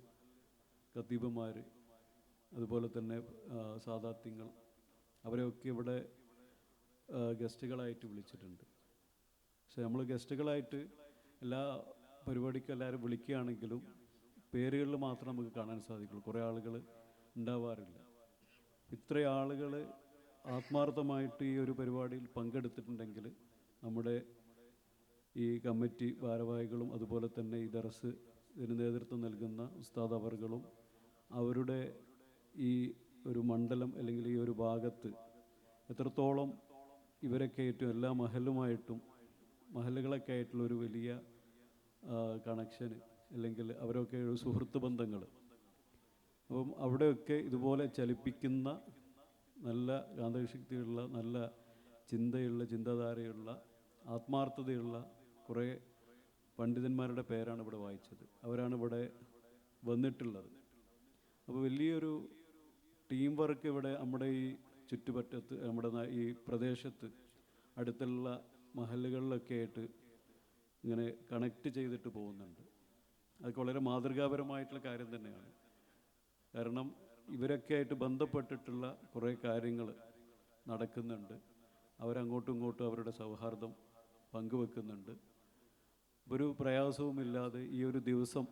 ഖത്തീബുമാർ, അതുപോലെ തന്നെ സാദാത്യങ്ങൾ, അവരെയൊക്കെ ഇവിടെ ഗസ്റ്റുകളായിട്ട് വിളിച്ചിട്ടുണ്ട്. പക്ഷെ നമ്മൾ ഗസ്റ്റുകളായിട്ട് എല്ലാ പരിപാടിക്കും എല്ലാവരും വിളിക്കുകയാണെങ്കിലും പേരുകളിൽ മാത്രം നമുക്ക് കാണാൻ സാധിക്കുള്ളൂ. കുറേ ആളുകൾ ഉണ്ടാവാറില്ല. ഇത്രയും ആളുകൾ ആത്മാർത്ഥമായിട്ട് ഈ ഒരു പരിപാടിയിൽ പങ്കെടുത്തിട്ടുണ്ടെങ്കിൽ നമ്മുടെ ഈ കമ്മിറ്റി ഭാരവാഹികളും അതുപോലെ തന്നെ ഈ ദർസ് ഇതിന് നേതൃത്വം നൽകുന്ന ഉസ്താദ് അവർകളും അവരുടെ ഈ ഒരു മണ്ഡലം അല്ലെങ്കിൽ ഈ ഒരു ഭാഗത്ത് എത്രത്തോളം ഇവരൊക്കെ ആയിട്ടും എല്ലാ മഹല്ലുകളൊക്കെ ആയിട്ടുള്ള ഒരു വലിയ കണക്ഷന് അല്ലെങ്കിൽ അവരൊക്കെ ഒരു സുഹൃത്ത് ബന്ധങ്ങൾ, അപ്പം അവിടെയൊക്കെ ഇതുപോലെ ചലിപ്പിക്കുന്ന നല്ല കാന്തശക്തിയുള്ള, നല്ല ചിന്താധാരയുള്ള, ആത്മാർത്ഥതയുള്ള കുറേ പണ്ഡിതന്മാരുടെ പേരാണ് ഇവിടെ വായിച്ചത്. അവരാണ് ഇവിടെ വന്നിട്ടുള്ളത്. അപ്പോൾ വലിയൊരു ടീം വർക്ക് ഇവിടെ നമ്മുടെ ഈ ചുറ്റുപറ്റത്ത്, നമ്മുടെ ഈ പ്രദേശത്ത് അടുത്തുള്ള മഹല്ലുകളിലൊക്കെ ആയിട്ട് ഇങ്ങനെ കണക്റ്റ് ചെയ്തിട്ട് പോകുന്നുണ്ട്. അതൊക്കെ വളരെ മാതൃകാപരമായിട്ടുള്ള കാര്യം തന്നെയാണ്. കാരണം ഇവരൊക്കെ ആയിട്ട് ബന്ധപ്പെട്ടിട്ടുള്ള കുറേ കാര്യങ്ങൾ നടക്കുന്നുണ്ട്. അവരങ്ങോട്ടും ഇങ്ങോട്ടും അവരുടെ സൗഹാർദ്ദം പങ്കുവെക്കുന്നുണ്ട്. ഒരു പ്രയാസവുമില്ലാതെ ഈ ഒരു ദിവസം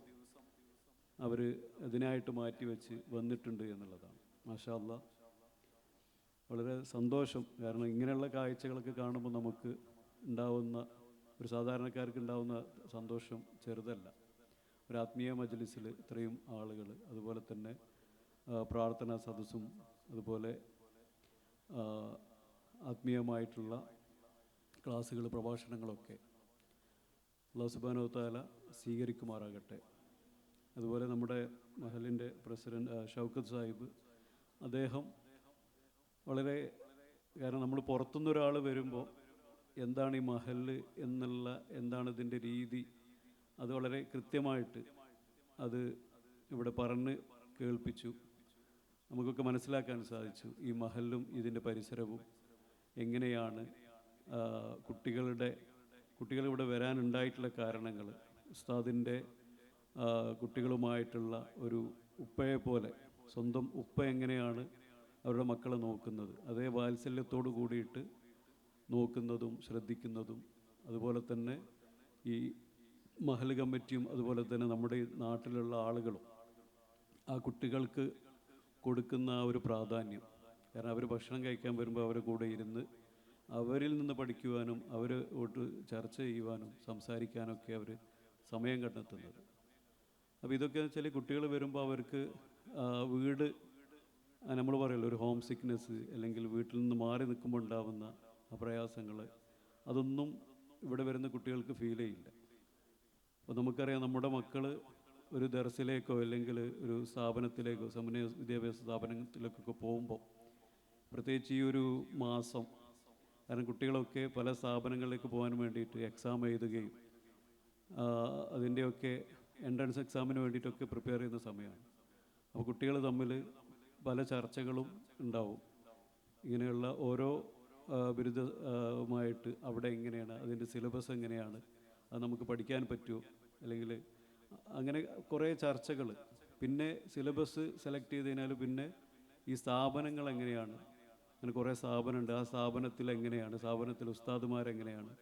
അവർ ഇതിനായിട്ട് മാറ്റിവെച്ച് വന്നിട്ടുണ്ട് എന്നുള്ളതാണ്. മാഷാ അല്ലാഹ്, വളരെ സന്തോഷം. കാരണം ഇങ്ങനെയുള്ള കാഴ്ചകളൊക്കെ കാണുമ്പോൾ നമുക്ക് ഉണ്ടാവുന്ന, ഒരു സാധാരണക്കാർക്ക് ഉണ്ടാവുന്ന സന്തോഷം ചെറുതല്ല. ഒരു ആത്മീയ മജ്ലിസിൽ ഇത്രയും ആളുകൾ, അതുപോലെ തന്നെ പ്രാർത്ഥനാ സദസ്സും അതുപോലെ ആത്മീയമായിട്ടുള്ള ക്ലാസ്സുകൾ, പ്രഭാഷണങ്ങളൊക്കെ അല്ലാഹു സുബ്ഹാനഹു വ തആല സ്വീകരിക്കുമാറാകട്ടെ. അതുപോലെ നമ്മുടെ മഹലിൻ്റെ പ്രസിഡന്റ് ഷൗക്കത്ത് സാഹിബ്, അദ്ദേഹം വളരെ, കാരണം നമ്മൾ പുറത്തുനിന്നൊരാൾ വരുമ്പോൾ എന്താണ് ഈ മഹല് എന്നുള്ള, എന്താണ് ഇതിൻ്റെ രീതി, അത് വളരെ കൃത്യമായിട്ട് അത് ഇവിടെ പറഞ്ഞ് കേൾപ്പിച്ചു. നമുക്കൊക്കെ മനസ്സിലാക്കാൻ സാധിച്ചു ഈ മഹലും ഇതിൻ്റെ പരിസരവും എങ്ങനെയാണ്. കുട്ടികളിവിടെ വരാനുണ്ടായിട്ടുള്ള കാരണങ്ങൾ, ഉസ്താദിൻ്റെ കുട്ടികളുമായിട്ടുള്ള ഒരു ഉപ്പയെ പോലെ, സ്വന്തം ഉപ്പ എങ്ങനെയാണ് അവരുടെ മക്കളെ നോക്കുന്നത്, അതേ വാത്സല്യത്തോടു കൂടിയിട്ട് നോക്കുന്നതും ശ്രദ്ധിക്കുന്നതും, അതുപോലെ തന്നെ ഈ മഹൽ കമ്മിറ്റിയും അതുപോലെ തന്നെ നമ്മുടെ ഈ നാട്ടിലുള്ള ആളുകളും ആ കുട്ടികൾക്ക് കൊടുക്കുന്ന ആ ഒരു പ്രാധാന്യം. കാരണം അവർ ഭക്ഷണം കഴിക്കാൻ വരുമ്പോൾ അവരുടെ കൂടെ ഇരുന്ന് അവരിൽ നിന്ന് പഠിക്കുവാനും അവരോട്ട് ചർച്ച ചെയ്യുവാനും സംസാരിക്കാനൊക്കെ അവർ സമയം കണ്ടെത്തുന്നത്. അപ്പോൾ ഇതൊക്കെ വെച്ചാൽ കുട്ടികൾ വരുമ്പോൾ അവർക്ക് വീട്, നമ്മൾ പറയുമല്ലോ ഒരു ഹോം സിക്നെസ്, അല്ലെങ്കിൽ വീട്ടിൽ നിന്ന് മാറി നിൽക്കുമ്പോൾ ഉണ്ടാകുന്ന പ്രയാസങ്ങൾ, അതൊന്നും ഇവിടെ വരുന്ന കുട്ടികൾക്ക് ഫീൽ ചെയ്യില്ല. അപ്പോൾ നമുക്കറിയാം, നമ്മുടെ മക്കൾ ഒരു ദർസിലേക്കോ അല്ലെങ്കിൽ ഒരു സ്ഥാപനത്തിലേക്കോ, സമന്വയ വിദ്യാഭ്യാസ സ്ഥാപനത്തിലേക്കൊക്കെ പോകുമ്പോൾ, പ്രത്യേകിച്ച് ഈ ഒരു മാസം, കാരണം കുട്ടികളൊക്കെ പല സ്ഥാപനങ്ങളിലേക്ക് പോകാൻ വേണ്ടിയിട്ട് എക്സാം എഴുതുകയും അതിൻ്റെയൊക്കെ എൻട്രൻസ് എക്സാമിന് വേണ്ടിയിട്ടൊക്കെ പ്രിപ്പയർ ചെയ്യുന്ന സമയമാണ്. അപ്പോൾ കുട്ടികൾ തമ്മിൽ പല ചർച്ചകളും ഉണ്ടാവും. ഇങ്ങനെയുള്ള ഓരോ ബിരുദമായിട്ട് അവിടെ എങ്ങനെയാണ്, അതിൻ്റെ സിലബസ് എങ്ങനെയാണ്, അത് നമുക്ക് പഠിക്കാൻ പറ്റുമോ, അല്ലെങ്കിൽ അങ്ങനെ കുറേ ചർച്ചകൾ. പിന്നെ സിലബസ് സെലക്ട് ചെയ്ത് കഴിഞ്ഞാൽ പിന്നെ ഈ സ്ഥാപനങ്ങൾ എങ്ങനെയാണ്, അങ്ങനെ കുറേ സ്ഥാപനമുണ്ട്, ആ സ്ഥാപനത്തിൽ എങ്ങനെയാണ്, സ്ഥാപനത്തിലെ ഉസ്താദുമാരെങ്ങനെയാണ്,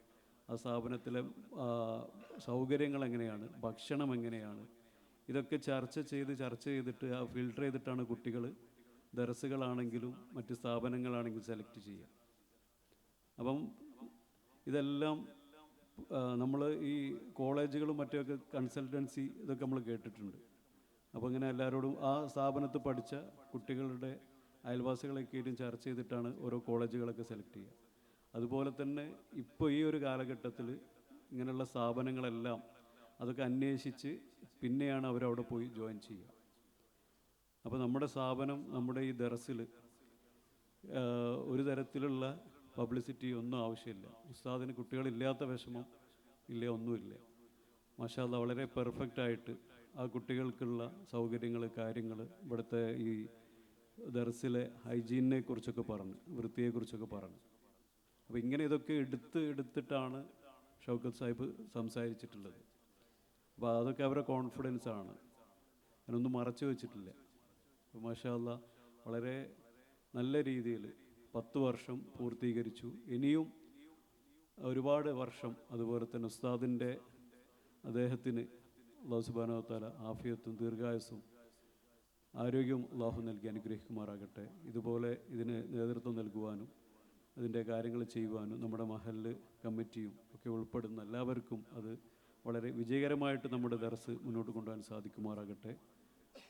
ആ സ്ഥാപനത്തിലെ സൗകര്യങ്ങൾ എങ്ങനെയാണ്, ഭക്ഷണം എങ്ങനെയാണ്, ഇതൊക്കെ ചർച്ച ചെയ്തിട്ട് ആ ഫിൽട്ടർ ചെയ്തിട്ടാണ് കുട്ടികൾ ദർസുകളാണെങ്കിലും മറ്റ് സ്ഥാപനങ്ങളാണെങ്കിലും സെലക്ട് ചെയ്യുക. അപ്പം ഇതെല്ലാം നമ്മൾ ഈ കോളേജുകളും മറ്റൊക്കെ കൺസൾട്ടൻസി ഇതൊക്കെ നമ്മൾ കേട്ടിട്ടുണ്ട്. അപ്പോൾ ഇങ്ങനെ എല്ലാവരോടും ആ സ്ഥാപനത്തിൽ പഠിച്ച കുട്ടികളുടെ അയൽവാസികളൊക്കെയായിട്ടും ചർച്ച ചെയ്തിട്ടാണ് ഓരോ കോളേജുകളൊക്കെ സെലക്ട് ചെയ്യുക. അതുപോലെ തന്നെ ഇപ്പോൾ ഈ ഒരു കാലഘട്ടത്തിൽ ഇങ്ങനെയുള്ള സ്ഥാപനങ്ങളെല്ലാം അതൊക്കെ അന്വേഷിച്ച് പിന്നെയാണ് അവരവിടെ പോയി ജോയിൻ ചെയ്യുക. അപ്പോൾ നമ്മുടെ സ്ഥാപനം, നമ്മുടെ ഈ ദർസിൽ ഒരു തരത്തിലുള്ള പബ്ലിസിറ്റി ഒന്നും ആവശ്യമില്ല. ഉസ്താദിന് കുട്ടികളില്ലാത്ത വിഷമം ഇല്ല, ഒന്നുമില്ല. മാഷാ അല്ലാഹ് വളരെ പെർഫെക്റ്റായിട്ട് ആ കുട്ടികൾക്കുള്ള സൗകര്യങ്ങൾ, കാര്യങ്ങൾ, ഇവിടുത്തെ ഈ ദർസിലെ ഹൈജീനിനെ കുറിച്ചൊക്കെ പറഞ്ഞു, വൃത്തിയെക്കുറിച്ചൊക്കെ പറഞ്ഞു. അപ്പോൾ ഇങ്ങനെ ഇതൊക്കെ എടുത്തിട്ടാണ് ഷൗക്കത്ത് സാഹിബ് സംസാരിച്ചിട്ടുള്ളത്. അപ്പോൾ അതൊക്കെ അവരുടെ കോൺഫിഡൻസാണ്, അതിനൊന്നും മറച്ചു വെച്ചിട്ടില്ല. അപ്പോൾ മാഷാ അല്ലാഹ് വളരെ നല്ല രീതിയിൽ 10 വർഷം പൂർത്തീകരിച്ചു. ഇനിയും ഒരുപാട് വർഷം അതുപോലെ തന്നെ ഉസ്താദിൻ്റെ, അദ്ദേഹത്തിന് അല്ലാഹു സുബ്ഹാനഹു വ തആല ആഫിയത്തും ദീർഘായുസ്സും ആരോഗ്യവും അല്ലാഹു നൽകി അനുഗ്രഹിക്കുമാറാകട്ടെ. ഇതുപോലെ ഇതിന് നേതൃത്വം നൽകുവാനും അതിൻ്റെ കാര്യങ്ങൾ ചെയ്യുവാനും നമ്മുടെ മഹല്ല് കമ്മിറ്റിയും ഒക്കെ ഉൾപ്പെടുന്ന എല്ലാവർക്കും അത് വളരെ വിജയകരമായിട്ട് നമ്മുടെ ദർസ് മുന്നോട്ട് കൊണ്ടുപോകാൻ സാധിക്കുമാറാകട്ടെ.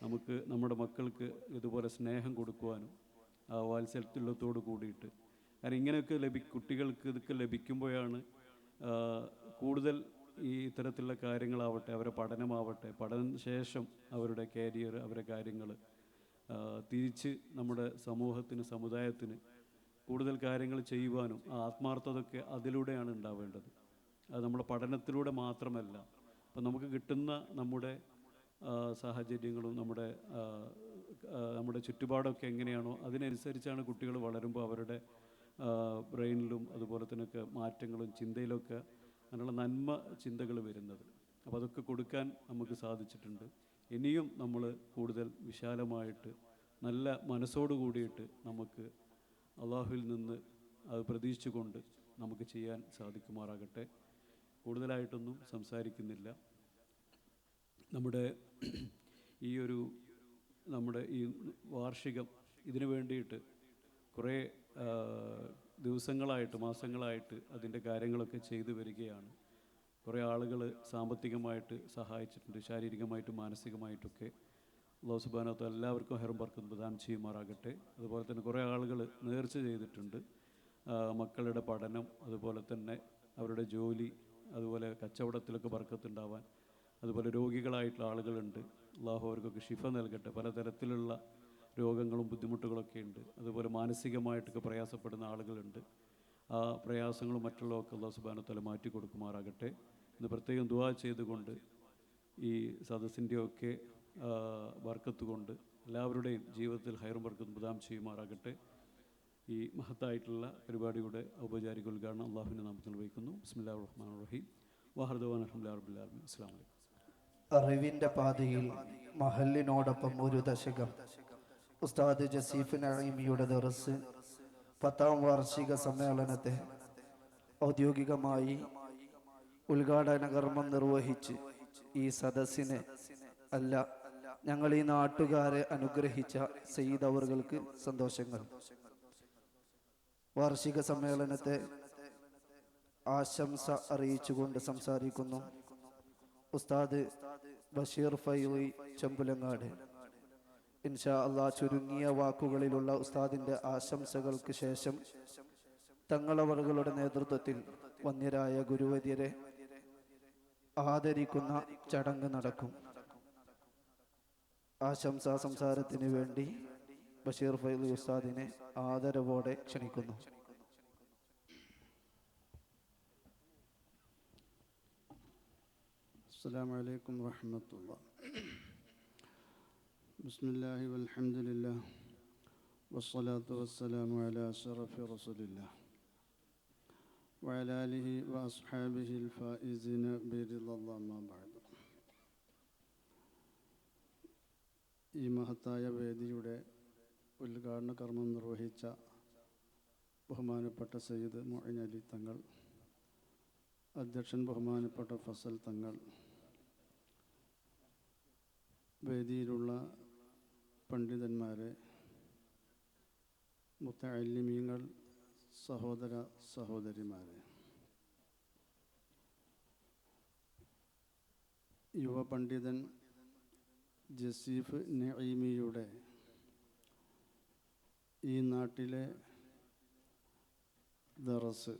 നമുക്ക് നമ്മുടെ മക്കൾക്ക് ഇതുപോലെ സ്നേഹം കൊടുക്കുവാനും ആ വാത്സല്യത്തോട് കൂടിയിട്ട്, കാരണം ഇങ്ങനെയൊക്കെ കുട്ടികൾക്ക് ഇതൊക്കെ ലഭിക്കുമ്പോഴാണ് കൂടുതൽ ഈ ഇത്തരത്തിലുള്ള കാര്യങ്ങളാവട്ടെ, അവരുടെ പഠനമാവട്ടെ, പഠന ശേഷം അവരുടെ കരിയർ, അവരുടെ കാര്യങ്ങൾ തിരിച്ച് നമ്മുടെ സമൂഹത്തിന്, സമുദായത്തിന് കൂടുതൽ കാര്യങ്ങൾ ചെയ്യുവാനും ആ ആത്മാർത്ഥതയൊക്കെ അതിലൂടെയാണ് ഉണ്ടാവേണ്ടത്. അത് നമ്മുടെ പഠനത്തിലൂടെ മാത്രമല്ല. അപ്പം നമുക്ക് കിട്ടുന്ന നമ്മുടെ സാഹചര്യങ്ങളും നമ്മുടെ ചുറ്റുപാടൊക്കെ എങ്ങനെയാണോ അതിനനുസരിച്ചാണ് കുട്ടികൾ വളരുമ്പോൾ അവരുടെ ബ്രെയിനിലും അതുപോലെ തന്നെ മാറ്റങ്ങളും ചിന്തയിലൊക്കെ അങ്ങനെയുള്ള നന്മ ചിന്തകൾ വരുന്നത്. അപ്പോൾ അതൊക്കെ കൊടുക്കാൻ നമുക്ക് സാധിച്ചിട്ടുണ്ട്. ഇനിയും നമ്മൾ കൂടുതൽ വിശാലമായിട്ട് നല്ല മനസ്സോടു കൂടിയിട്ട് നമുക്ക് അള്ളാഹുവിൽ നിന്ന് അത് പ്രതീക്ഷിച്ചുകൊണ്ട് നമുക്ക് ചെയ്യാൻ സാധിക്കുമാറാകട്ടെ. കൂടുതലായിട്ടൊന്നും സംസാരിക്കുന്നില്ല. നമ്മുടെ ഈ വാർഷികം ഇതിനു വേണ്ടിയിട്ട് കുറേ ദിവസങ്ങളായിട്ട്, മാസങ്ങളായിട്ട് അതിൻ്റെ കാര്യങ്ങളൊക്കെ ചെയ്തു വരികയാണ്. കുറേ ആളുകൾ സാമ്പത്തികമായിട്ട് സഹായിച്ചിട്ടുണ്ട്, ശാരീരികമായിട്ടും മാനസികമായിട്ടൊക്കെ. അല്ലാഹു സുബ്ഹാനഹു വ തആല എല്ലാവർക്കും ഹൈറും ബർക്കത്തും പ്രദാനം ചെയ്യുമാറാകട്ടെ. അതുപോലെ തന്നെ കുറേ ആളുകൾ നേർച്ച ചെയ്തിട്ടുണ്ട്. മക്കളുടെ പഠനം, അതുപോലെ തന്നെ അവരുടെ ജോലി, അതുപോലെ കച്ചവടത്തിലൊക്കെ ബർക്കത്തുണ്ടാവാൻ, അതുപോലെ രോഗികളായിട്ടുള്ള ആളുകളുണ്ട്. അള്ളാഹു അവർക്കൊക്കെ ശിഫ നൽകട്ടെ. പലതരത്തിലുള്ള രോഗങ്ങളും ബുദ്ധിമുട്ടുകളൊക്കെ ഉണ്ട്. അതുപോലെ മാനസികമായിട്ടൊക്കെ പ്രയാസപ്പെടുന്ന ആളുകളുണ്ട്. ആ പ്രയാസങ്ങളും മറ്റുള്ളതൊക്കെ അള്ളാഹു സുബ്ഹാനഹു വ തആല മാറ്റി കൊടുക്കുമാറാകട്ടെ എന്ന് പ്രത്യേകം ദുആ ചെയ്തുകൊണ്ട് ഈ സദസ്സിൻ്റെയൊക്കെ ബർക്കത്ത് കൊണ്ട് എല്ലാവരുടെയും ജീവിതത്തിൽ ഹൈറും ബർക്കത്തും പ്രദാനം ചെയ്യുമാറാകട്ടെ. ഈ മഹത്തായിട്ടുള്ള പരിപാടിയുടെ ഔപചാരിക ഉദ്ഘാടനം അള്ളാഹുവിൻ്റെ നാമത്തിൽ നിർവഹിക്കുന്നു. ബിസ്മില്ലാഹിർ റഹ്മാനിർ റഹീം. വഹർദവാൻ അൽഹംദുലില്ലാഹി റബ്ബിൽ ആലമീൻ. അസ്സലാമു അലൈക്കും. അറിവിൻ്റെ പാതയിൽ മഹലിനോടൊപ്പം ഒരു ദശകം. ഉസ്താദ് ജസീഫ് നഈമിയുടെ ദർസ് 10ാം വാർഷിക സമ്മേളനത്തെ ഔദ്യോഗികമായി ഉദ്ഘാടന കർമ്മം നിർവഹിച്ച് ഈ സദസ്സിനെ അല്ല, ഞങ്ങൾ ഈ നാട്ടുകാരെ അനുഗ്രഹിച്ച സയ്യിദ് അവറുകൾക്ക് സന്തോഷങ്ങൾ. വാർഷിക സമ്മേളനത്തെ ആശംസ അറിയിച്ചുകൊണ്ട് സംസാരിക്കുന്നു ഉസ്താദ് ബഷീർ ഫൈളി ചെമ്പുലങ്ങാട്. ഇൻഷാ അല്ലാഹ് ചുരുങ്ങിയ വാക്കുകളിലുള്ള ഉസ്താദിന്റെ ആശംസകൾക്ക് ശേഷം തങ്ങളവറുകളുടെ നേതൃത്വത്തിൽ വന്യരായ ഗുരുവര്യരെ ആദരിക്കുന്ന ചടങ്ങ് നടക്കും. ആശംസാ സംസാരത്തിന് വേണ്ടി ബഷീർ ഫൈളി ഉസ്താദിനെ ആദരവോടെ ക്ഷണിക്കുന്നു. അസ്സലാമു അലൈക്കും വറഹ്മത്തുള്ളാഹി. ബിസ്മില്ലാഹി വൽഹംദുലില്ലാഹ് വസ്സലാത്തു വസ്സലാമു അലാ അശ്റഫി റസൂലില്ലാഹ് വഅലാ ആലിഹി വഅസ്ഹാബിഹിൽ ഫായിസീന ബിറിളല്ലാഹി അമ്മാ ബഅദ്. ഈ മഹത്തായ വേദിയുടെ ഉദ്ഘാടന കർമ്മം നിർവഹിച്ച ബഹുമാനപ്പെട്ട സയ്യിദ് മുഈൻ അലി തങ്ങൾ, അധ്യക്ഷൻ ബഹുമാനപ്പെട്ട ഫസൽ തങ്ങൾ, വേദിയിലുള്ള പണ്ഡിതന്മാരെ, മുത്തഅല്ലിമീങ്ങൾ, സഹോദര സഹോദരിമാരെ, യുവ പണ്ഡിതൻ ജസീഫ് നഈമിയുടെ ഈ നാട്ടിലെ ദറസ്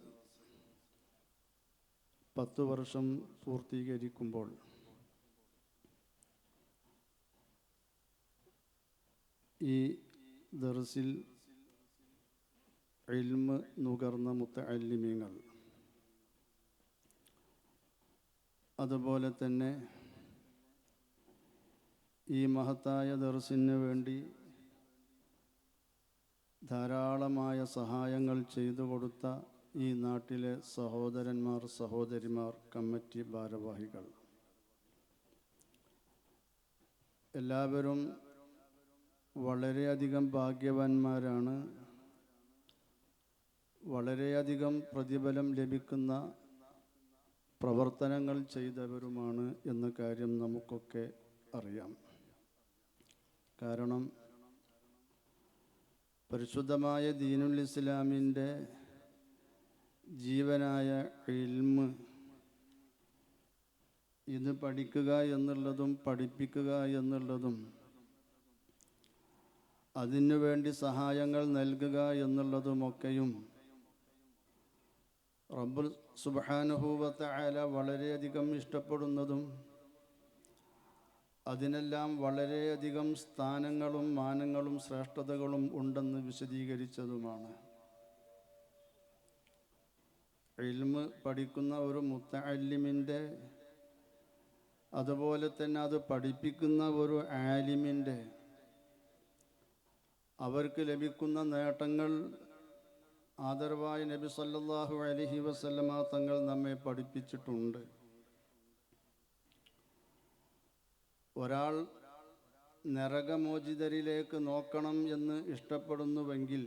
10 വർഷം പൂർത്തീകരിക്കുമ്പോൾ ഈ ദർസിൽ ഇൽമ് നുകർന്ന മുത്തഅല്ലിമീങ്ങൾ, അതുപോലെ തന്നെ ഈ മഹത്തായ ദർസിന് വേണ്ടി ധാരാളമായ സഹായങ്ങൾ ചെയ്തു കൊടുത്ത ഈ നാട്ടിലെ സഹോദരന്മാർ, സഹോദരിമാർ, കമ്മിറ്റി ഭാരവാഹികൾ എല്ലാവരും വളരെയധികം ഭാഗ്യവാന്മാരാണ്. വളരെയധികം പ്രതിഫലം ലഭിക്കുന്ന പ്രവർത്തനങ്ങൾ ചെയ്തവരുമാണ് എന്ന കാര്യം നമുക്കൊക്കെ അറിയാം. കാരണം പരിശുദ്ധമായ ദീനുൽ ഇസ്ലാമിൻ്റെ ജീവനായ ഇൽമ് ഇത് പഠിക്കുക എന്നുള്ളതും പഠിപ്പിക്കുക എന്നുള്ളതും അതിനുവേണ്ടി സഹായങ്ങൾ നൽകുക എന്നുള്ളതുമൊക്കെയും റബ്ബ് സുബ്ഹാനഹു വ തആല വളരെയധികം ഇഷ്ടപ്പെടുന്നതും അതിനെല്ലാം വളരെയധികം സ്ഥാനങ്ങളും മാനങ്ങളും ശ്രേഷ്ഠതകളും ഉണ്ടെന്ന് വിശദീകരിച്ചതുമാണ്. ഇൽമ് പഠിക്കുന്ന ഒരു മുത്തഅല്ലിമിൻ്റെ, അതുപോലെ തന്നെ അത് പഠിപ്പിക്കുന്ന ഒരു ആലിമിൻ്റെ അവർക്ക് ലഭിക്കുന്ന നേട്ടങ്ങൾ ആദരവായ നബി സല്ലല്ലാഹു അലൈഹി വസല്ലമ തങ്ങൾ നമ്മെ പഠിപ്പിച്ചിട്ടുണ്ട്. ഒരാൾ നരകമോചിതരിലേക്ക് നോക്കണം എന്ന് ഇഷ്ടപ്പെടുന്നുവെങ്കിൽ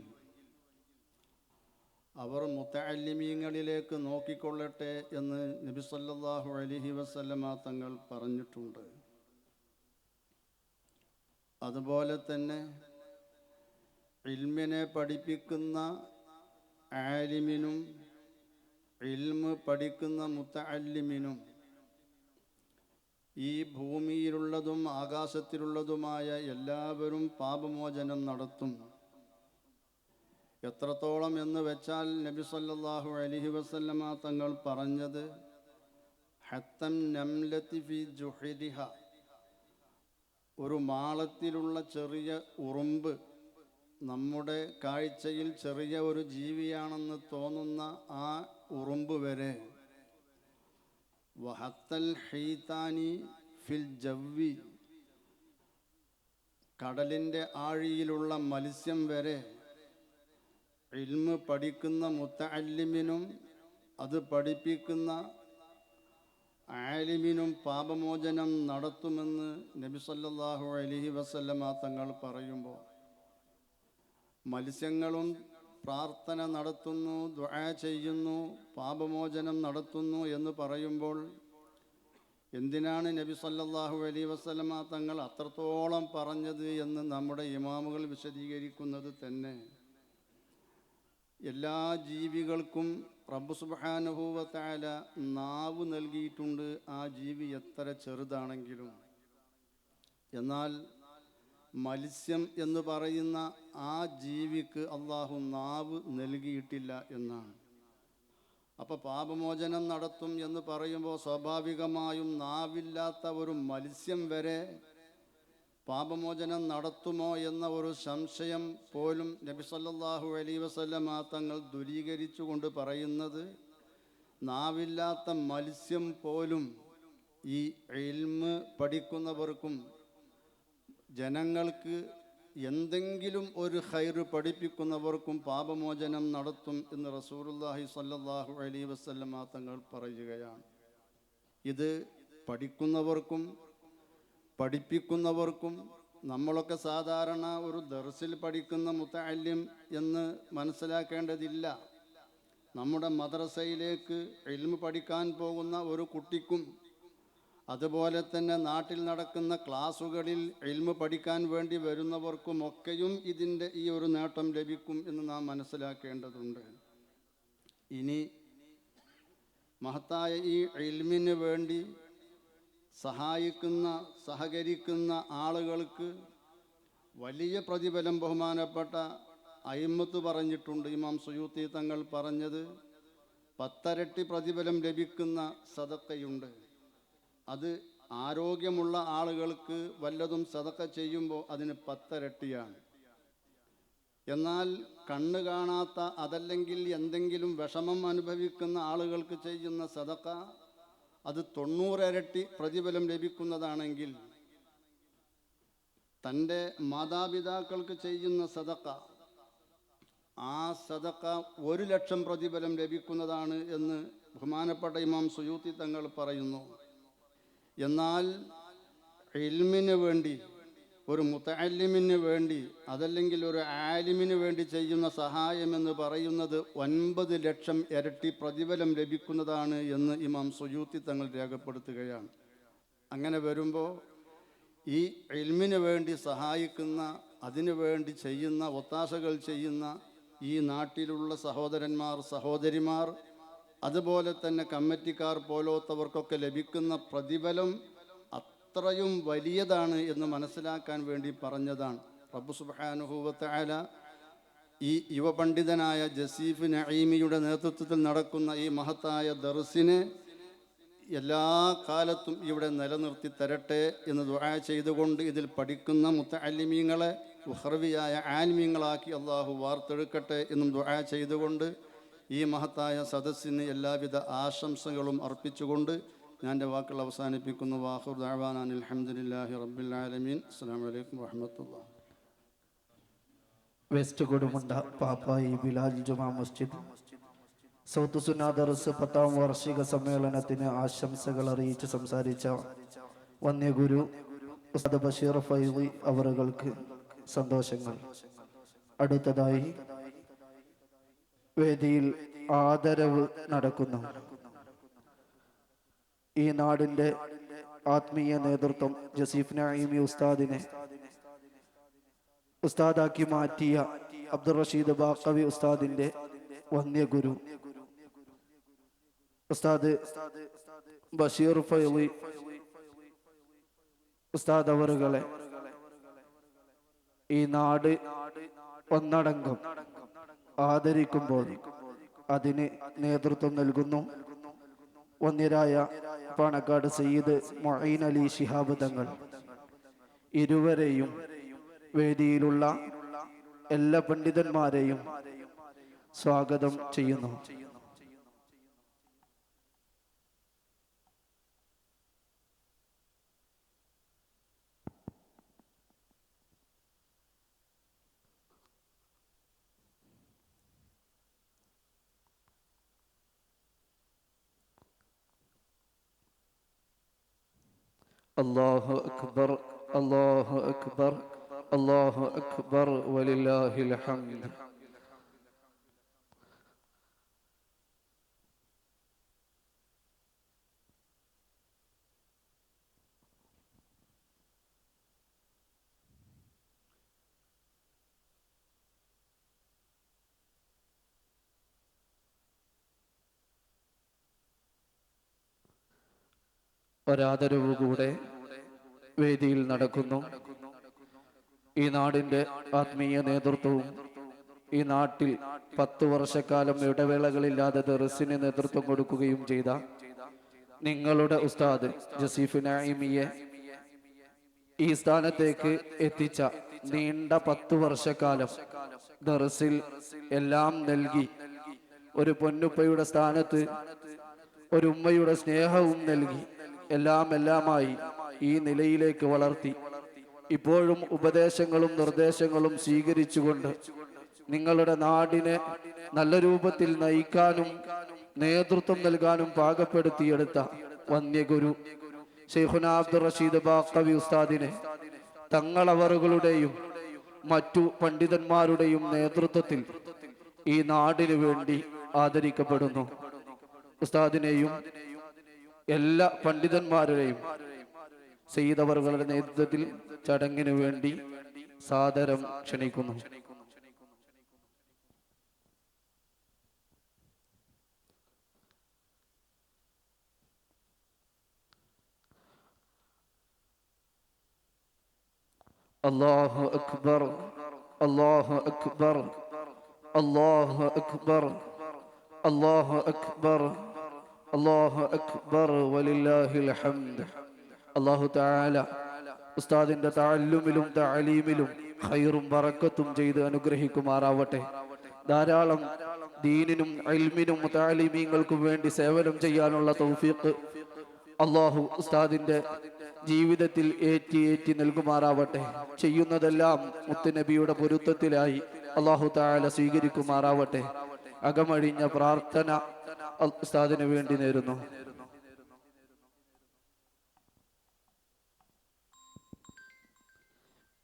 അവർ മുത്തഅല്ലിമീങ്ങളിലേക്ക് നോക്കിക്കൊള്ളട്ടെ എന്ന് നബി സല്ലല്ലാഹു അലൈഹി വസല്ലമ തങ്ങൾ പറഞ്ഞിട്ടുണ്ട്. അതുപോലെ തന്നെ ഇൽമിനെ പഠിപ്പിക്കുന്ന ആലിമിനും ഇൽമ് പഠിക്കുന്ന മുത്തഅല്ലിമിനും ഈ ഭൂമിയിലുള്ളതും ആകാശത്തിലുള്ളതുമായ എല്ലാവരും പാപമോചനം നടത്തും എത്രത്തോളം എന്ന് വെച്ചാൽ നബി സല്ലല്ലാഹു അലൈഹി വസല്ലമ തങ്ങൾ പറഞ്ഞത് ഹത്തം നംലതി ഫി ജുഹരിഹ, ഒരു മാളത്തിലുള്ള ചെറിയ ഉറുമ്പ്, നമ്മുടെ കാഴ്ചയിൽ ചെറിയ ഒരു ജീവിയാണെന്ന് തോന്നുന്ന ആ ഉറുമ്പ് വരെ, വഹത്തൽ ഹീതാനി ഫിൽ ജവ്വി, കടലിൻ്റെ ആഴിയിലുള്ള മത്സ്യം വരെ ഇൽമ് പഠിക്കുന്ന മുത്തഅല്ലിമിനും അത് പഠിപ്പിക്കുന്ന ആലിമിനും പാപമോചനം നടത്തുമെന്ന് നബി സല്ലല്ലാഹു അലൈഹി വസല്ലമ തങ്ങൾ പറയുമ്പോൾ, മത്സ്യങ്ങളും പ്രാർത്ഥന നടത്തുന്നു, ദുആ ചെയ്യുന്നു, പാപമോചനം നടത്തുന്നു എന്ന് പറയുമ്പോൾ എന്തിനാണ് നബി സല്ലല്ലാഹു അലൈഹി വസല്ലമ തങ്ങൾ അത്രത്തോളം പറഞ്ഞത് എന്ന് നമ്മുടെ ഇമാമുകൾ വിശദീകരിക്കുന്നത് തന്നെ, എല്ലാ ജീവികൾക്കും റബ്ബ് സുബ്ഹാനഹു വ തആല നാവ് നൽകിയിട്ടുണ്ട്, ആ ജീവി എത്ര ചെറുതാണെങ്കിലും. എന്നാൽ മത്സ്യം എന്ന് പറയുന്ന ആ ജീവിക്ക് അള്ളാഹു നാവ് നൽകിയിട്ടില്ല എന്നാണ്. അപ്പോൾ പാപമോചനം നടത്തും എന്ന് പറയുമ്പോൾ സ്വാഭാവികമായും നാവില്ലാത്ത ഒരു മത്സ്യം വരെ പാപമോചനം നടത്തുമോ എന്ന ഒരു സംശയം പോലും നബി സല്ലല്ലാഹു അലൈഹി വസല്ലമ തങ്ങൾ ദൂരീകരിച്ചുകൊണ്ട് പറയുന്നത്, നാവില്ലാത്ത മത്സ്യം പോലും ഈ ഇൽമ് പഠിക്കുന്നവർക്കും ജനങ്ങൾക്ക് എന്തെങ്കിലും ഒരു ഖൈർ പഠിപ്പിക്കുന്നവർക്കും പാപമോചനം നടത്തും എന്ന് റസൂലുള്ളാഹി സ്വല്ലല്ലാഹു അലൈഹി വസല്ലമ തങ്ങൾ പറയുകയാണ്. ഇത് പഠിക്കുന്നവർക്കും പഠിപ്പിക്കുന്നവർക്കും, നമ്മളൊക്കെ സാധാരണ ഒരു ദർസിൽ പഠിക്കുന്ന മുതഅല്ലിം എന്ന് മനസ്സിലാക്കേണ്ടതില്ല. നമ്മുടെ മദ്രസയിലേക്ക് ഇൽമ് പഠിക്കാൻ പോകുന്ന ഒരു കുട്ടിക്കും അതുപോലെ തന്നെ നാട്ടിൽ നടക്കുന്ന ക്ലാസ്സുകളിൽ ഇൽമ് പഠിക്കാൻ വേണ്ടി വരുന്നവർക്കുമൊക്കെയും ഇതിൻ്റെ ഈ ഒരു നേട്ടം ലഭിക്കും എന്ന് നാം മനസ്സിലാക്കേണ്ടതുണ്ട്. ഇനി മഹത്തായ ഈ ഇൽമിന് വേണ്ടി സഹായിക്കുന്ന സഹകരിക്കുന്ന ആളുകൾക്ക് വലിയ പ്രതിഫലം ബഹുമാനപ്പെട്ട അയിമ്മത്ത് പറഞ്ഞിട്ടുണ്ട്. ഇമാം സുയൂത്തി തങ്ങൾ പറഞ്ഞത് 10 ഇരട്ടി പ്രതിഫലം ലഭിക്കുന്ന സദഖയുണ്ട്. അത് ആരോഗ്യമുള്ള ആളുകൾക്ക് വല്ലതും സദഖ ചെയ്യുമ്പോൾ അതിന് 10 ഇരട്ടിയാണ്. എന്നാൽ കണ്ണ് കാണാത്ത അതല്ലെങ്കിൽ എന്തെങ്കിലും വിഷമം അനുഭവിക്കുന്ന ആളുകൾക്ക് ചെയ്യുന്ന സദഖ അത് 90 ഇരട്ടി പ്രതിഫലം ലഭിക്കുന്നതാണെങ്കിൽ, തൻ്റെ മാതാപിതാക്കൾക്ക് ചെയ്യുന്ന സദഖ, ആ സദഖ 1 ലക്ഷം പ്രതിഫലം ലഭിക്കുന്നതാണ് എന്ന് ബഹുമാനപ്പെട്ട ഇമാം സുയൂത്തി തങ്ങൾ പറയുന്നു. എന്നാൽ ഇൽമിന് വേണ്ടി, ഒരു മുതഅല്ലിമിന് വേണ്ടി, അതല്ലെങ്കിൽ ഒരു ആലിമിന് വേണ്ടി ചെയ്യുന്ന സഹായം എന്ന് പറയുന്നത് 9 ലക്ഷം ഇരട്ടി പ്രതിഫലം ലഭിക്കുന്നതാണ് എന്ന് ഇമാം സുയൂത്തി തങ്ങൾ രേഖപ്പെടുത്തുകയാണ്. അങ്ങനെ വരുമ്പോൾ ഈ ഇൽമിന് വേണ്ടി സഹായിക്കുന്ന, അതിനു വേണ്ടി ചെയ്യുന്ന, ഒത്താശകൾ ചെയ്യുന്ന ഈ നാട്ടിലുള്ള സഹോദരന്മാർ, സഹോദരിമാർ, അതുപോലെ തന്നെ കമ്മിറ്റിക്കാർ പോലത്തവർക്കൊക്കെ ലഭിക്കുന്ന പ്രതിഫലം അത്രയും വലിയതാണ് എന്ന് മനസ്സിലാക്കാൻ വേണ്ടി പറഞ്ഞതാണ്. റബ്ബ് സുബ്ഹാനഹു വ തആല ഈ യുവപണ്ഡിതനായ ജസീഫ് നഈമിയുടെ നേതൃത്വത്തിൽ നടക്കുന്ന ഈ മഹത്തായ ദർസിനെ എല്ലാ കാലത്തും ഇവിടെ നിലനിർത്തി തരട്ടെ എന്ന് ദുആ ചെയ്തുകൊണ്ട്, ഇതിൽ പഠിക്കുന്ന മുതഅല്ലിമീങ്ങളെ ഉഖർവിയായ ആലിമീങ്ങളാക്കി അള്ളാഹു വാർത്തെടുക്കട്ടെ എന്നും ദുആ ചെയ്തുകൊണ്ട് ഈ മഹത്തായ സദസ്സിന് എല്ലാവിധ ആശംസകളും അർപ്പിച്ചുകൊണ്ട് ഞാൻ എൻ്റെ വാക്കുകൾ അവസാനിപ്പിക്കുന്നു. വാഖിറു ദഅ്വാനാ അൽഹംദുലില്ലാഹി റബ്ബിൽ ആലമീൻ. അസ്സലാമു അലൈക്കും വറഹ്മത്തുള്ളാഹി. വെസ്റ്റ് കൊടുമുണ്ട പാപ്പായി ബിലാൽ ജുമാ മസ്ജിദ് സൗത്ത് സുന്ന ദർസ് 10ാം വാർഷിക സമ്മേളനത്തിന് ആശംസകൾ അറിയിച്ച് സംസാരിച്ച വന്യഗുരു ഉസ്താദ് ബഷീർ ഫൈളി അവറുകൾക്ക് സന്തോഷങ്ങൾ. അടുത്തതായി വേദിയിൽ ആദരവ് നടക്കുന്നു. ഈ നാടിന്റെ ആത്മീയ നേതൃത്വം ജസീഫ് നഈമി ഉസ്താദിനെ ഉസ്താദാക്കി മാറ്റിയ അബ്ദുർ റഷീദ് ബാഖവി ഉസ്താദിന്റെ വന്യഗുരു ഉസ്താദ് ബഷീർ ഫൈളി ഉസ്താദ് അവറുകളെ ഈ നാട് ഒന്നടങ്കം ആദരിക്കുമ്പോൾ അതിന് നേതൃത്വം നൽകുന്നു വന്ദ്യരായ പാണക്കാട് സയ്യിദ് മൊയ്ൻ അലി ശിഹാബ് തങ്ങൾ. ഇരുവരെയും വേദിയിലുള്ള എല്ലാ പണ്ഡിതന്മാരെയും സ്വാഗതം ചെയ്യുന്നു. അല്ലാഹു അക്ബർ, അല്ലാഹു അക്ബർ, അല്ലാഹു അക്ബർ വലില്ലാഹിൽ ഹംദ്. ഒരാദരവ് കൂടെ വേദിയിൽ നടക്കുന്നു. ഈ നാടിൻ്റെ ആത്മീയ നേതൃത്വവും ഈ നാട്ടിൽ 10 വർഷക്കാലം ഇടവേളകളില്ലാതെ ദർസിന് നേതൃത്വം കൊടുക്കുകയും ചെയ്ത നിങ്ങളുടെ ഉസ്താദ് ജസീഫ് നഈമിയെ ഈ സ്ഥാനത്തേക്ക് എത്തിച്ച നീണ്ട 10 വർഷക്കാലം ദർസിൽ എല്ലാം നൽകി, ഒരു പൊന്നുപ്പയുടെ സ്ഥാനത്ത് ഒരു ഉമ്മയുടെ സ്നേഹവും നൽകി എല്ലാമായി ഈ നിലയിലേക്ക് വളർത്തി ഇപ്പോഴും ഉപദേശങ്ങളും നിർദ്ദേശങ്ങളും സ്വീകരിച്ചുകൊണ്ട് നിങ്ങളുടെ നാടിനെ നല്ല രൂപത്തിൽ നയിക്കാനും നേതൃത്വം നൽകാനും പാകപ്പെടുത്തിയെടുത്ത വന്യഗുരു ശൈഖുനാ അബ്ദുർ റഷീദ് ബാഖവി ഉസ്താദിനെ തങ്ങളവറുകളുടെയും മറ്റു പണ്ഡിതന്മാരുടെയും നേതൃത്വത്തിൽ ഈ നാടിനു വേണ്ടി ആദരിക്കപ്പെടുന്നു. ഉസ്താദിനെയും എല്ലാ പണ്ഡിതന്മാരുടെയും സയ്യിദ് അവറുകളുടെ നേതൃത്വത്തിൽ ചടങ്ങിനു വേണ്ടി സാദരം ക്ഷണിക്കുന്നു. അല്ലാഹു അക്ബർ, അല്ലാഹു അക്ബർ, അല്ലാഹു അക്ബർ, അല്ലാഹു അക്ബർ, അല്ലാഹു അക്ബർ വലില്ലാഹിൽ ഹംദ്. അല്ലാഹു തആല ഉസ്താദിന്റെ തഅല്ലുമിലും തഅലീമിലും ഖൈറും ബറക്കത്തും ചെയ്ത് അനുഗ്രഹിക്കുമാറാവട്ടെ. ധാരാളം ദീനിനും ഇൽമിനും മുതഅല്ലിമീങ്ങൾക്കും വേണ്ടി സേവനം ചെയ്യാനുള്ള തൗഫീഖ് അല്ലാഹു ഉസ്താദിന്റെ ജീവിതത്തിൽ ഏറ്റി നൽകുമാറാവട്ടെ. ചെയ്യുന്നതെല്ലാം മുത്തുനബിയുടെ പൊരുത്തത്തിലായി അല്ലാഹു തആല സ്വീകരിക്കുമാറാവട്ടെ. അകമഴിഞ്ഞ പ്രാർത്ഥന ഉസ്താദിന് വേണ്ടി നേരുന്നു.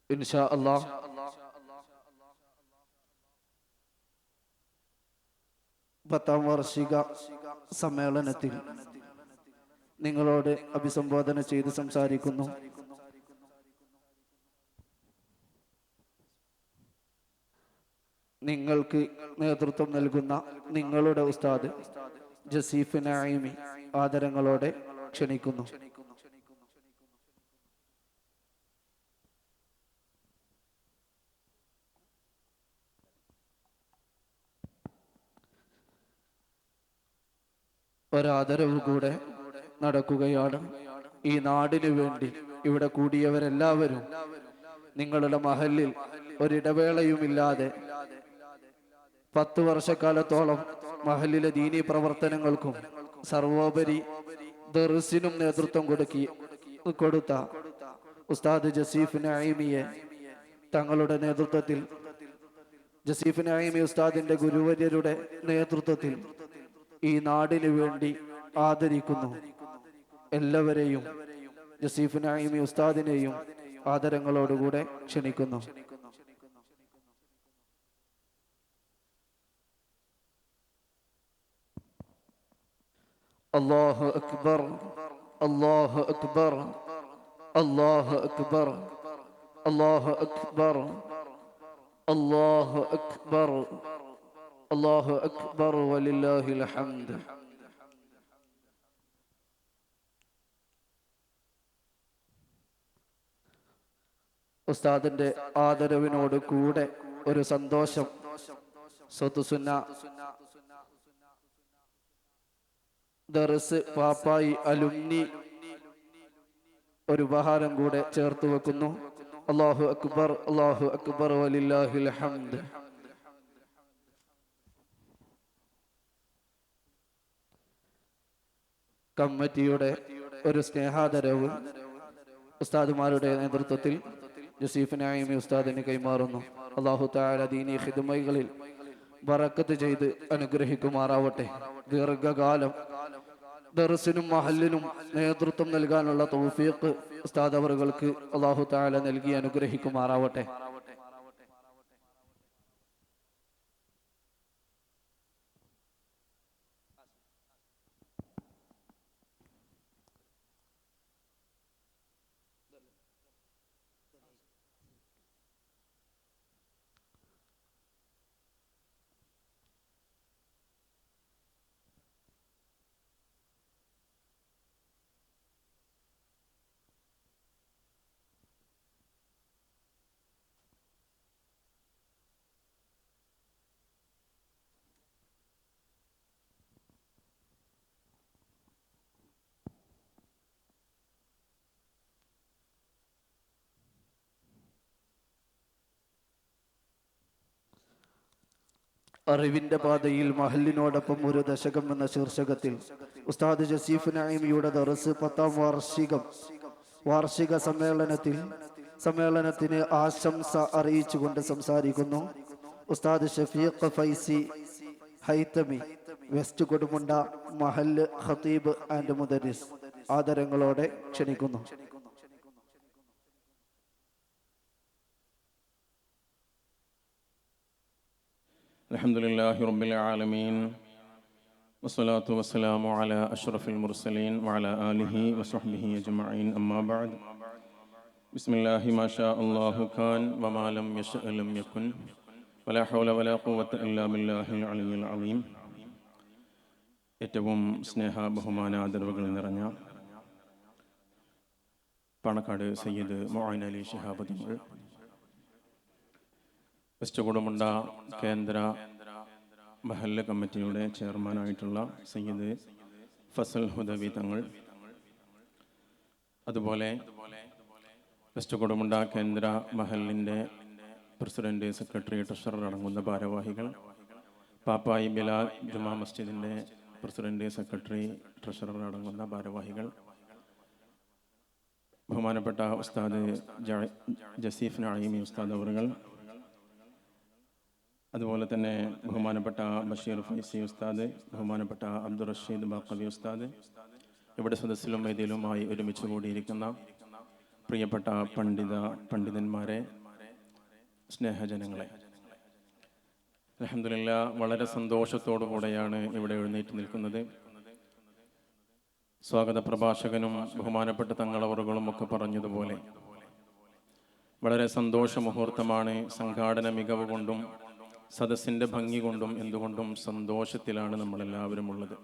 ഇൻഷാ അല്ലാഹ് പത്താം വാർഷിക സമ്മേളനത്തിൽ നിങ്ങളോട് അഭിസംബോധന ചെയ്ത് സംസാരിക്കുന്നു. നിങ്ങൾക്ക് നേതൃത്വം നൽകുന്ന നിങ്ങളുടെ ഉസ്താദ് ജസീഫ് നഈമി ആദരങ്ങളോടെ ക്ഷണിക്കുന്നു. ഒരാദരവ് കൂടെ നടക്കുകയാണ്. ഈ നാടിനു വേണ്ടി ഇവിടെ കൂടിയവരെല്ലാവരും നിങ്ങളുടെ മഹല്ലിൽ ഒരിടവേളയുമില്ലാതെ 10 വർഷക്കാലത്തോളം മഹല്ലിലെ ദീനീ പ്രവർത്തനങ്ങൾക്കും സർവോപരി ദർസിനും നേതൃത്വം കൊടുത്ത ഉസ്താദ് ജസീഫ് നഈമിയെ തങ്ങളുടെ നേതൃത്വത്തിൽ, ജസീഫ് നഈമി ഉസ്താദിന്റെ ഗുരുവര്യരുടെ നേതൃത്വത്തിൽ ഈ നാടിനു വേണ്ടി ആദരിക്കുന്നു. എല്ലാവരെയും ജസീഫ് നഈമി ഉസ്താദിനെയും ആദരങ്ങളോടുകൂടെ ക്ഷണിക്കുന്നു. അല്ലാഹു അക്ബർ, അല്ലാഹു അക്ബർ, അല്ലാഹു അക്ബർ, അല്ലാഹു അക്ബർ, അല്ലാഹു അക്ബർ, അല്ലാഹു അക്ബർ വലില്ലാഹിൽ ഹംദ്. ഉസ്താദിന്റെ ആദരവിനോട് കൂടെ ഒരു സന്തോഷം സ്വത്തുസുന്ന ദർസ് പാപ്പായി അലുമിനി ഒരു ഉപഹാരം കൂടെ ചേർത്ത് വെക്കുന്നു. അല്ലാഹു അക്ബർ, അല്ലാഹു അക്ബർ, വലില്ലാഹിൽ ഹംദ്. കമ്മിറ്റിയുടെ ഒരു സ്നേഹാദരവ് ഉസ്താദുമാരുടെ നേതൃത്വത്തിൽ ജസീഫ് നഈമി ഉസ്താദിന് കൈമാറുന്നു. അല്ലാഹു തആല ദീനി ഖിദ്മകളിൽ ബറക്കത്ത് ചെയ്ത് അനുഗ്രഹിക്കുമാറാവട്ടെ. ദീർഘകാലം ദർസിനും മഹല്ലിനും നേതൃത്വം നൽകാനുള്ള തൗഫീഖ് ഉസ്താദ് അവർക്ക് അല്ലാഹു തആല നൽകി അനുഗ്രഹിക്കുമാറാവട്ടെ. അറിവിന്റെ പാതയിൽ മഹല്ലിനോടൊപ്പം ഒരു ദശകം എന്ന ശീർഷകത്തിൽ ഉസ്താദ് ജസീഫ് നഈമിയുടെ ദർസ് 10ാം വാർഷിക സമ്മേളനത്തിന് ആശംസ അറിയിച്ചുകൊണ്ട് സംസാരിക്കുന്നു ഉസ്താദ് ഷഫീഖ് ഫൈസി ഹൈതമി, വെസ്റ്റ് കൊടുമുണ്ട മഹല്ല് ഖതീബ് ആൻഡ് മുദരിസ്. ആദരങ്ങളോടെ ക്ഷണിക്കുന്നു. അൽഹംദുലില്ലാഹി റബ്ബിൽ ആലമീൻ വസ്സലാത്തു വസ്സലാമു അലാ അഷ്റഫിൽ മുർസലീൻ വഅലാ ആലിഹി വസഹ്ബിഹി അജ്മഈൻ. അമ്മാ ബഅദ്. ബിസ്മില്ലാഹി മാ ഷാ അല്ലാഹു കാൻ വമാ ലം യശഅ ലം യകുൻ വലാ ഹൗല വലാ ഖുവത ഇല്ലാ ബില്ലാഹിൽ അലിയ്യിൽ അലീം. ഏറ്റവും സ്നേഹ ബഹുമാന ആദരവുകൾ നിറഞ്ഞ പാണക്കാട് സയ്യിദ് മുഅൈൻ അലി ശിഹാബ് തങ്ങൾ, വെസ്റ്റ് കൊടുമുണ്ട കേന്ദ്ര മഹല്ല് കമ്മിറ്റിയുടെ ചെയർമാനായിട്ടുള്ള സയ്യിദ് ഫസൽ ഹുദവി തങ്ങൾ, അതുപോലെ വെസ്റ്റ് കൊടുമുണ്ട കേന്ദ്ര മഹലിൻ്റെ പ്രസിഡന്റ്, സെക്രട്ടറി, ട്രഷറർ അടങ്ങുന്ന ഭാരവാഹികൾ, പാപ്പായി ബിലാൽ ജുമാ മസ്ജിദിൻ്റെ പ്രസിഡന്റ്, സെക്രട്ടറി, ട്രഷറർ അടങ്ങുന്ന ഭാരവാഹികൾ, ബഹുമാനപ്പെട്ട ഉസ്താദ് ജസീഫ് നഈമി ഉസ്താദ് അവറുകൾ, അതുപോലെ തന്നെ ബഹുമാനപ്പെട്ട ബഷീർ ഫൈസി ഉസ്താദ്, ബഹുമാനപ്പെട്ട അബ്ദുൾ റഷീദ് ബാഖവി ഉസ്താദ്, ഇവിടെ സദസ്സിലും വേദിയിലുമായി ഒരുമിച്ച് കൂടിയിരിക്കുന്ന പ്രിയപ്പെട്ട പണ്ഡിതന്മാരെ, സ്നേഹജനങ്ങളെ, അൽഹംദുലില്ലാഹ് വളരെ സന്തോഷത്തോടു കൂടെയാണ് ഇവിടെ എഴുന്നേറ്റ് നിൽക്കുന്നത്. സ്വാഗത പ്രഭാഷകനും ബഹുമാനപ്പെട്ട തങ്ങളവറുകളും ഒക്കെ പറഞ്ഞതുപോലെ വളരെ സന്തോഷ മുഹൂർത്തമാണ്. സംഘാടന മികവ് കൊണ്ടും സദസ്സിൻ്റെ ഭംഗി കൊണ്ടും എന്തുകൊണ്ടും സന്തോഷത്തിലാണ് നമ്മളെല്ലാവരും ഉള്ളത്.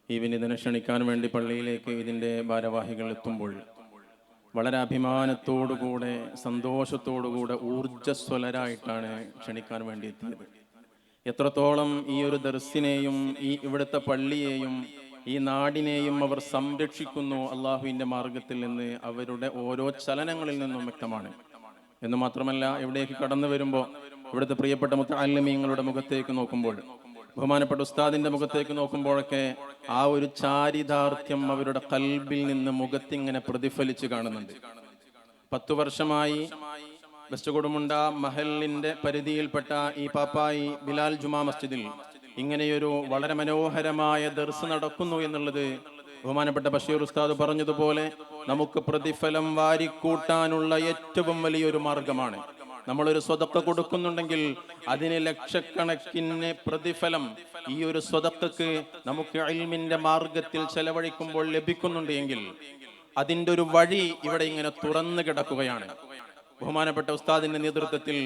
ഈ വിനിതനെ ക്ഷണിക്കാൻ വേണ്ടി പള്ളിയിലേക്ക് ഇതിൻ്റെ ഭാരവാഹികൾ എത്തുമ്പോൾ വളരെ അഭിമാനത്തോടുകൂടെ സന്തോഷത്തോടുകൂടെ ഊർജ്ജസ്വലരായിട്ടാണ് ക്ഷണിക്കാൻ വേണ്ടി എത്തിയത്. എത്രത്തോളം ഈ ഒരു ദർസിനെയും ഈ ഇവിടുത്തെ പള്ളിയെയും ഈ നാടിനെയും അവർ സംരക്ഷിക്കുന്നു അള്ളാഹുവിൻ്റെ മാർഗത്തിൽ നിന്ന് അവരുടെ ഓരോ ചലനങ്ങളിൽ നിന്നും വ്യക്തമാണ്. എന്ന് മാത്രമല്ല, ഇവിടേക്ക് കടന്നു വരുമ്പോൾ ഇവിടുത്തെ പ്രിയപ്പെട്ട മുത്തഅല്ലിമീങ്ങളുടെ മുഖത്തേക്ക് നോക്കുമ്പോൾ, ബഹുമാനപ്പെട്ട ഉസ്താദിന്റെ മുഖത്തേക്ക് നോക്കുമ്പോഴൊക്കെ ആ ഒരു ചാരിതാർത്ഥ്യം അവരുടെ ഖൽബിൽ നിന്ന് മുഖത്തിങ്ങനെ പ്രതിഫലിച്ച് കാണുന്നുണ്ട്. 10 വർഷമായി വെസ്റ്റ് കൊടുമുണ്ട മഹലിന്റെ പരിധിയിൽപ്പെട്ട ഈ പാപ്പായി ബിലാൽ ജുമാ മസ്ജിദിൽ ഇങ്ങനെയൊരു വളരെ മനോഹരമായ ദർസ് നടക്കുന്നു എന്നുള്ളത് ബഹുമാനപ്പെട്ട ബഷീർ ഉസ്താദ് പറഞ്ഞതുപോലെ നമുക്ക് പ്രതിഫലം വാരിക്കൂട്ടാനുള്ള ഏറ്റവും വലിയൊരു മാർഗമാണ്. നമ്മളൊരു സ്വതക്ക കൊടുക്കുന്നുണ്ടെങ്കിൽ അതിന് ലക്ഷക്കണക്കിന് പ്രതിഫലം ഈ ഒരു സ്വതക്കക്ക് നമുക്ക് ഇൽമിന്റെ മാർഗത്തിൽ ചെലവഴിക്കുമ്പോൾ ലഭിക്കുന്നുണ്ട് എങ്കിൽ അതിൻ്റെ ഒരു വഴി ഇവിടെ ഇങ്ങനെ തുറന്നു കിടക്കുകയാണ്. ബഹുമാനപ്പെട്ട ഉസ്താദിന്റെ നേതൃത്വത്തിൽ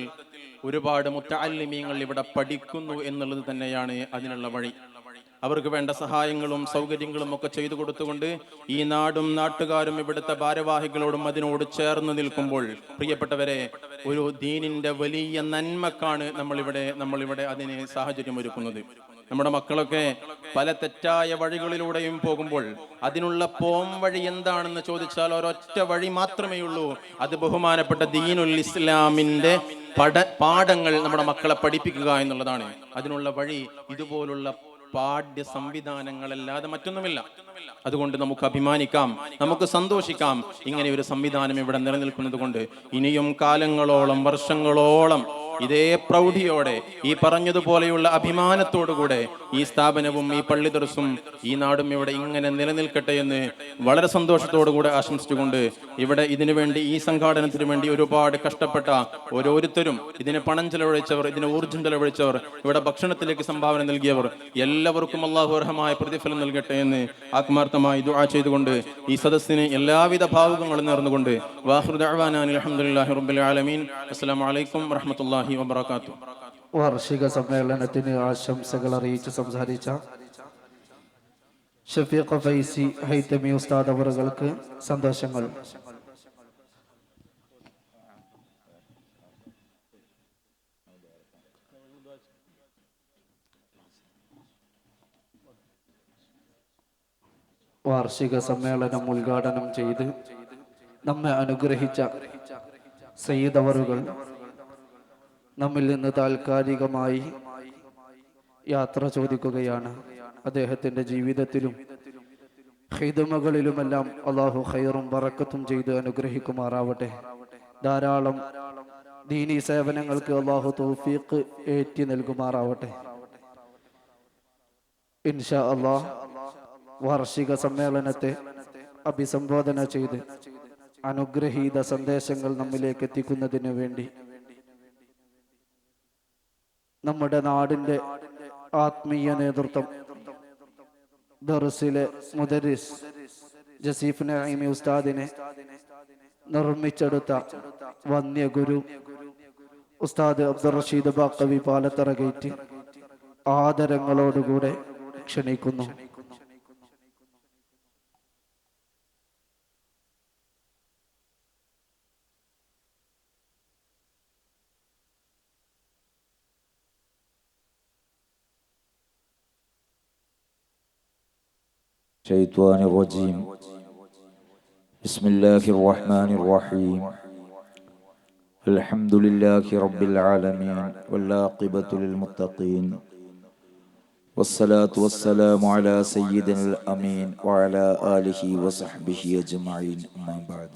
ഒരുപാട് മുത്തഅല്ലിമീങ്ങൾ ഇവിടെ പഠിക്കുന്നു എന്നുള്ളത് തന്നെയാണ് അതിനുള്ള വഴി. അവർക്ക് വേണ്ട സഹായങ്ങളും സൗകര്യങ്ങളും ഒക്കെ ചെയ്തു കൊടുത്തുകൊണ്ട് ഈ നാടും നാട്ടുകാരും ഇവിടുത്തെ ഭാരവാഹികളോടും അതിനോട് ചേർന്ന് നിൽക്കുമ്പോൾ, പ്രിയപ്പെട്ടവരെ, ഒരു ദീനിന്റെ വലിയ നന്മക്കാണ് നമ്മളിവിടെ അതിന് സാഹചര്യം ഒരുക്കുന്നത്. നമ്മുടെ മക്കളൊക്കെ പല തെറ്റായ വഴികളിലൂടെയും പോകുമ്പോൾ അതിനുള്ള പോം വഴി എന്താണെന്ന് ചോദിച്ചാൽ ഒരൊറ്റ വഴി മാത്രമേ ഉള്ളൂ. അത് ബഹുമാനപ്പെട്ട ദീനുൽ ഇസ്ലാമിന്റെ പാഠങ്ങൾ നമ്മുടെ മക്കളെ പഠിപ്പിക്കുക എന്നുള്ളതാണ്. അതിനുള്ള വഴി ഇതുപോലുള്ള പാഠ്യ സംവിധാനങ്ങളല്ലാതെ മറ്റൊന്നുമില്ല. അതുകൊണ്ട് നമുക്ക് അഭിമാനിക്കാം, നമുക്ക് സന്തോഷിക്കാം. ഇങ്ങനെ ഒരു സംവിധാനം ഇവിടെ നിലനിൽക്കുന്നത് കൊണ്ട് ഇനിയും കാലങ്ങളോളം, വർഷങ്ങളോളം ഇതേ പ്രൗഢിയോടെ, ഈ പറഞ്ഞതുപോലെയുള്ള അഭിമാനത്തോടുകൂടെ ഈ സ്ഥാപനവും ഈ പള്ളി ദർസും ഈ നാടും ഇവിടെ ഇങ്ങനെ നിലനിൽക്കട്ടെ എന്ന് വളരെ സന്തോഷത്തോടുകൂടെ ആശംസിച്ചുകൊണ്ട്, ഇവിടെ ഇതിനു വേണ്ടി, ഈ സംഘാടനത്തിന് വേണ്ടി ഒരുപാട് കഷ്ടപ്പെട്ട ഓരോരുത്തരും, ഇതിന് പണം ചെലവഴിച്ചവർ, ഇതിന് ഊർജ്ജം ചെലവഴിച്ചവർ, ഇവിടെ ഭക്ഷണത്തിലേക്ക് സംഭാവന നൽകിയവർ, എല്ലാവർക്കും അല്ലാഹു അർഹമായ പ്രതിഫലം നൽകട്ടെ എന്ന് ആത്മാർത്ഥമായി ദുആ ചെയ്തുകൊണ്ട് ഈ സദസ്സിന് എല്ലാവിധ ഭാവുകങ്ങളും നേർന്നുകൊണ്ട് വാഖിറു ദഅ്വാനാ അൽഹംദുലില്ലാഹി റബ്ബിൽ ആലമീൻ. അസ്സലാമു അലൈക്കും വറഹ്മത്തുള്ളാഹി വബറകാതുഹു. വാർഷിക സമ്മേളനത്തിന് ആശംസകൾ അറിയിച്ച് സംസാരിച്ച ഷഫീഖ് ഫൈസി ഹൈതമി ഉസ്താദ് അവറുകൾക്ക് സന്തോഷങ്ങൾ. വാർഷിക സമ്മേളനം ഉദ്ഘാടനം ചെയ്ത് നമ്മെ അനുഗ്രഹിച്ച സയ്യിദ് അവറുകൾ നമ്മിൽ നിന്ന് താൽക്കാലികമായി യാത്ര ചോദിക്കുകയാണ്. അദ്ദേഹത്തിന്റെ ജീവിതത്തിലും ഖിദ്മകളിലുമെല്ലാം അല്ലാഹു ഖൈറും ബറക്കത്തും ചെയ്ത് അനുഗ്രഹിക്കുമാറാവട്ടെ. ധാരാളം ദീനീ സേവനങ്ങൾക്ക് അല്ലാഹു തൗഫീഖ് ഏറ്റി നൽകുമാറാവട്ടെ. ഇൻഷാ അല്ലാഹ് വാർഷിക സമ്മേളനത്തെ അഭിസംബോധന ചെയ്ത് അനുഗ്രഹീത സന്ദേശങ്ങൾ നമ്മിലേക്ക് എത്തിക്കുന്നതിന് വേണ്ടി നമ്മുടെ നാടിന്റെ ആത്മീയ നേതൃത്വം, ദർസിലെ മുദരിസ് ജസീഫ് നഈമി ഉസ്താദിനെ നിർമ്മിച്ചെടുത്ത വന്യഗുരു ഉസ്താദ് അബ്ദുർ റഷീദ് ബാക്കവി പാലത്തറ ഗേറ്റ് ആദരങ്ങളോടുകൂടെ ക്ഷണിക്കുന്നു. الشيطان الرجيم. بسم الله الرحمن الرحيم. الحمد لله رب العالمين والعاقبة للمتقين والصلاة والسلام على سيدنا الأمين وعلى آله وصحبه أجمعين. أما بعد.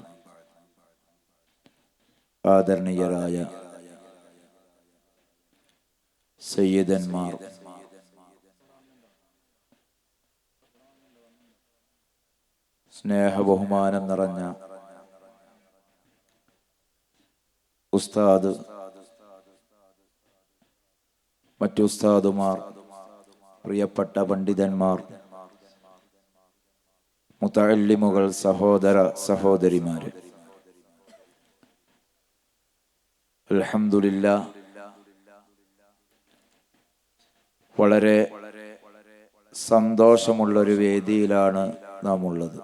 ആദരണീയരായ സയ്യിദന്മാർ, സ്നേഹബഹുമാനം നിറഞ്ഞ ഉസ്താദ്, മറ്റു ഉസ്താദുമാർ, പ്രിയപ്പെട്ട പണ്ഡിതന്മാർ, മുതഅല്ലിമുകൾ, സഹോദര സഹോദരിമാര്, അൽഹംദുലില്ലാഹ് വളരെ സന്തോഷമുള്ളൊരു വേദിയിലാണ് നാം ഉള്ളത്.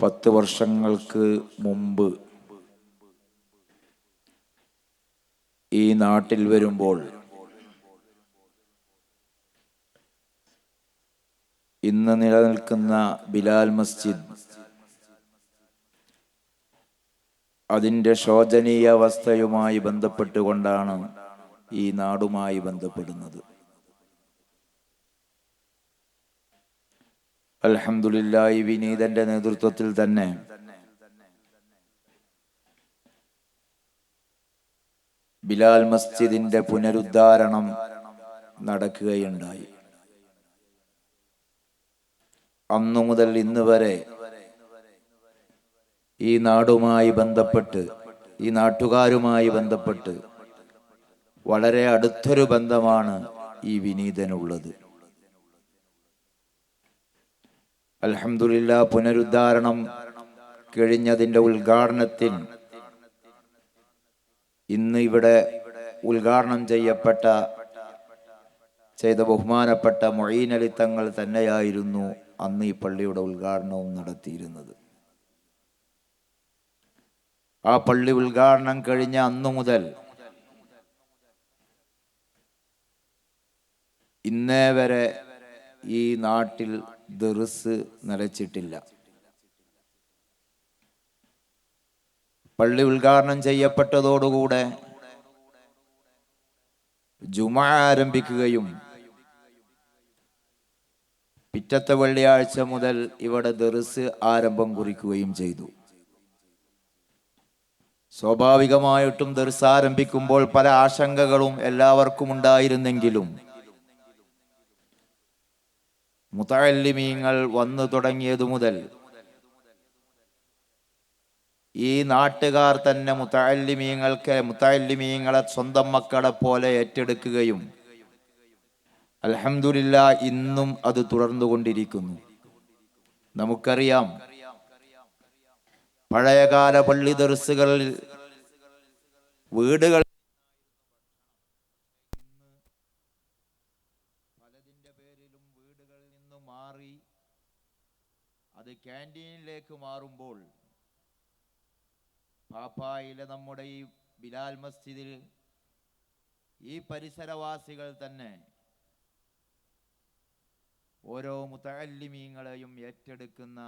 പത്ത് വർഷങ്ങൾക്ക് മുമ്പ് ഈ നാട്ടിൽ വരുമ്പോൾ ഇന്ന് നിലനിൽക്കുന്ന ബിലാൽ മസ്ജിദ് അതിൻ്റെ ശോചനീയ അവസ്ഥയുമായി ബന്ധപ്പെട്ടുകൊണ്ടാണ് ഈ നാടുമായി ബന്ധപ്പെടുന്നത്. അൽഹംദുലില്ലാഹ് ഈ വിനീതന്റെ നേതൃത്വത്തിൽ തന്നെ ബിലാൽ മസ്ജിദിന്റെ പുനരുദ്ധാരണം നടക്കുകയുണ്ടായി. അന്നു മുതൽ ഇന്ന് വരെ ഈ നാടുമായി ബന്ധപ്പെട്ട്, ഈ നാട്ടുകാരുമായി ബന്ധപ്പെട്ട് വളരെ അടുത്തൊരു ബന്ധമാണ് ഈ വിനീതനുള്ളത്. അൽഹംദുലില്ലാഹ് പുനരുദ്ധാരണം കഴിഞ്ഞതിൻ്റെ ഉദ്ഘാടനത്തിൽ ഇന്ന് ഇവിടെ ഉദ്ഘാടനം ചെയ്ത ബഹുമാനപ്പെട്ട മൊയ്ൻ അലി തങ്ങൾ തന്നെയായിരുന്നു അന്ന് ഈ പള്ളിയുടെ ഉദ്ഘാടനവും നടത്തിയിരുന്നത്. ആ പള്ളി ഉദ്ഘാടനം കഴിഞ്ഞ അന്നു മുതൽ ഇന്നേ വരെ ഈ നാട്ടിൽ ദർസ് നിലച്ചിട്ടില്ല. പള്ളി ഉദ്ഘാടനം ചെയ്യപ്പെട്ടതോടുകൂടെ ജുമുഅ ആരംഭിക്കുകയും പിറ്റത്തെ വെള്ളിയാഴ്ച മുതൽ ഇവിടെ ദർസ് ആരംഭം കുറിക്കുകയും ചെയ്തു. സ്വാഭാവികമായിട്ടും ദർസ് ആരംഭിക്കുമ്പോൾ പല ആശങ്കകളും എല്ലാവർക്കും ഉണ്ടായിരുന്നെങ്കിലും മുതഅല്ലിമീങ്ങൾ വന്നു തുടങ്ങിയതു മുതൽ ഈ നാട്ടുകാർ തന്നെ മുതഅല്ലിമീങ്ങളെ സ്വന്തം മക്കളെ പോലെ ഏറ്റെടുക്കുകയും അൽഹംദുലില്ലാ ഇന്നും അത് തുടർന്നുകൊണ്ടിരിക്കുന്നു. നമുക്കറിയാം, പഴയകാല പള്ളി ദർസുകളിൽ വീടുകൾ പലതിൻ്റെ പേരിലും വീടുകളിൽ നിന്ന് മാറി അത് ക്യാൻറ്റീനിലേക്ക് മാറുമ്പോൾ പാപ്പായിലെ നമ്മുടെ ഈ ബിലാൽ മസ്ജിദിൽ ഈ പരിസരവാസികൾ തന്നെ ഓരോ മുതഅല്ലിമീങ്ങളെയും ഏറ്റെടുക്കുന്ന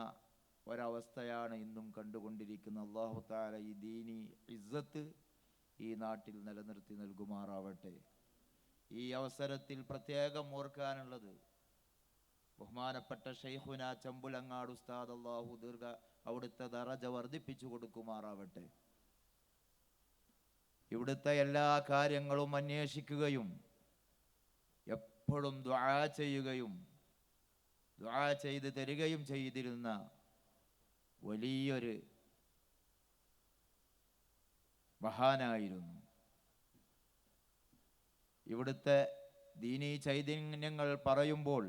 ഒരവസ്ഥയാണ് ഇന്നും കണ്ടുകൊണ്ടിരിക്കുന്നത്. അല്ലാഹു തആല ഈ ദീനി ഇസ്സത്ത് ഈ നാട്ടിൽ നിലനിർത്തി നൽകുമാറാവട്ടെ. ഈ അവസരത്തിൽ പ്രത്യേകം ഓർക്കാനുള്ളത് ബഹുമാനപ്പെട്ട ശൈഖുന ചമ്പുലങ്ങാട് ഉസ്താദ്, അല്ലാഹു അവിടുത്തെ ദറജ വർദ്ധിപ്പിച്ചു കൊടുക്കുമാറാവട്ടെ. ഇവിടുത്തെ എല്ലാ കാര്യങ്ങളും അന്വേഷിക്കുകയും എപ്പോഴും ദുആ ചെയ്യുകയും ദുആ ചെയ്ത് തരികയും ചെയ്തിരുന്ന വലിയൊരു മഹാനായിരുന്നു. ഇവിടുത്തെ ദീനീ ചൈതന്യങ്ങൾ പറയുമ്പോൾ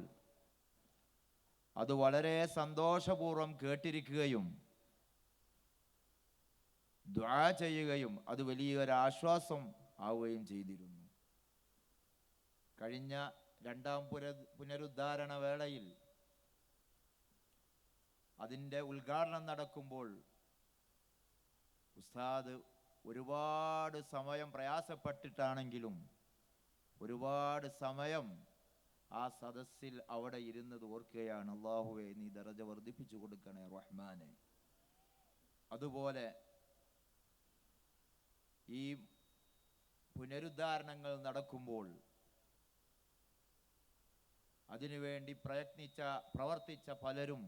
അത് വളരെ സന്തോഷപൂർവ്വം കേട്ടിരിക്കുകയും ദുആ ചെയ്യുകയും അത് വലിയൊരു ആശ്വാസം ആവുകയും ചെയ്തിരുന്നു. കഴിഞ്ഞ രണ്ടാം പുനരുദ്ധാരണ വേളയിൽ അതിൻ്റെ ഉദ്ഘാടനം നടക്കുമ്പോൾ ഉസ്താദ് ഒരുപാട് സമയം പ്രയാസപ്പെട്ടിട്ടാണെങ്കിലും ഒരുപാട് സമയം ആ സദസ്സിൽ അവിടെ ഇരുന്നത് ഓർക്കുകയാണ്. അല്ലാഹുവേ, നീ ദറജ വർദ്ധിപ്പിച്ചു കൊടുക്കണേ റഹ്മാനെ. അതുപോലെ ഈ പുനരുദ്ധാരണങ്ങൾ നടക്കുമ്പോൾ അതിനുവേണ്ടി പ്രവർത്തിച്ച പലരും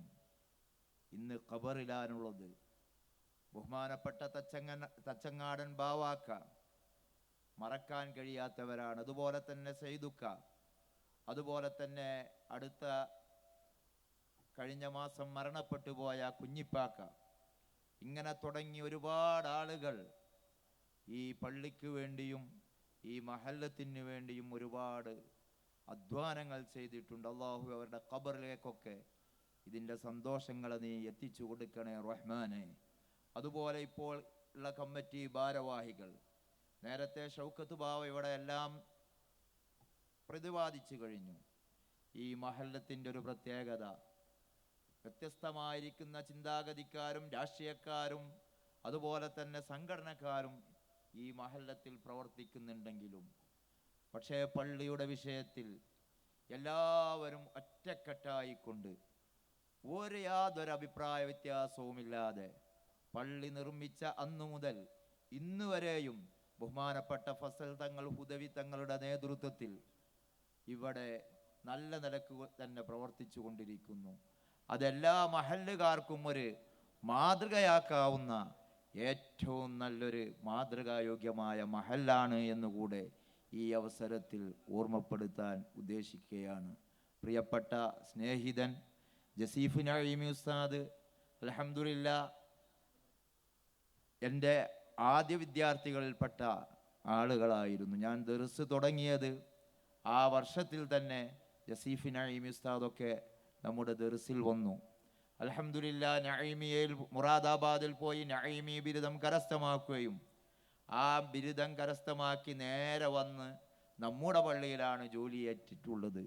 ഇന്ന് ഖബറിലാണുള്ളത്. ബഹുമാനപ്പെട്ട തച്ചങ്ങാടൻ ബാവാക്ക മറക്കാൻ കഴിയാത്തവരാണ്. അതുപോലെ തന്നെ സൈദുക്ക, അതുപോലെ തന്നെ അടുത്ത കഴിഞ്ഞ മാസം മരണപ്പെട്ടു പോയ കുഞ്ഞിപ്പാക്ക, ഇങ്ങനെ തുടങ്ങി ഒരുപാട് ആളുകൾ ഈ പള്ളിക്ക് വേണ്ടിയും ഈ മഹല്ലത്തിന് വേണ്ടിയും ഒരുപാട് അധ്വാനങ്ങൾ ചെയ്തിട്ടുണ്ട്. അല്ലാഹു അവരുടെ ഖബറിലേക്കൊക്കെ ഇതിൻ്റെ സന്തോഷങ്ങളെ നീ എത്തിച്ചു കൊടുക്കണേ റഹ്മാനെ. അതുപോലെ ഇപ്പോൾ ഉള്ള കമ്മിറ്റി ഭാരവാഹികൾ, നേരത്തെ ഷൗക്കത്ത് ബാവ ഇവിടെ എല്ലാം പ്രതിപാദിച്ചു കഴിഞ്ഞു. ഈ മഹല്ലത്തിൻ്റെ ഒരു പ്രത്യേകത, വ്യത്യസ്തമായിരിക്കുന്ന ചിന്താഗതിക്കാരും രാഷ്ട്രീയക്കാരും അതുപോലെ തന്നെ സംഘടനക്കാരും ഈ മഹല്ലത്തിൽ പ്രവർത്തിക്കുന്നുണ്ടെങ്കിലും പക്ഷേ പള്ളിയുടെ വിഷയത്തിൽ എല്ലാവരും ഒറ്റക്കെട്ടായിക്കൊണ്ട് യാതൊരു അഭിപ്രായ വ്യത്യാസവുമില്ലാതെ പള്ളി നിർമ്മിച്ച അന്നു മുതൽ ഇന്ന് വരെയും ബഹുമാനപ്പെട്ട ഫസൽ തങ്ങൾ ഹുദവി തങ്ങളുടെ നേതൃത്വത്തിൽ ഇവിടെ നല്ല നിലക്ക് തന്നെ പ്രവർത്തിച്ചു കൊണ്ടിരിക്കുന്നു. അതെല്ലാ മഹല്ലുകാർക്കും ഒരു മാതൃകയാക്കാവുന്ന ഏറ്റവും നല്ലൊരു മാതൃകായോഗ്യമായ മഹല്ലാണ് എന്നുകൂടെ ഈ അവസരത്തിൽ ഓർമ്മപ്പെടുത്താൻ ഉദ്ദേശിക്കുകയാണ്. പ്രിയപ്പെട്ട സ്നേഹിതൻ ജസീഫ് നഈമി ഉസ്താദ് അൽഹംദുലില്ലാ എൻ്റെ ആദ്യ വിദ്യാർത്ഥികളിൽപ്പെട്ട ആളുകളായിരുന്നു. ഞാൻ ദർസ് തുടങ്ങിയത് ആ വർഷത്തിൽ തന്നെ ജസീഫ് നഈമി ഉസ്താദൊക്കെ നമ്മുടെ ദർസിൽ വന്നു. അൽഹംദുലില്ലാ നഈമിയയിൽ മുറാദാബാദിൽ പോയി നഈമി ബിരുദം കരസ്ഥമാക്കുകയും ആ ബിരുദം കരസ്ഥമാക്കി നേരെ വന്ന് നമ്മുടെ പള്ളിയിലാണ് ജോലിയേറ്റിട്ടുള്ളത്.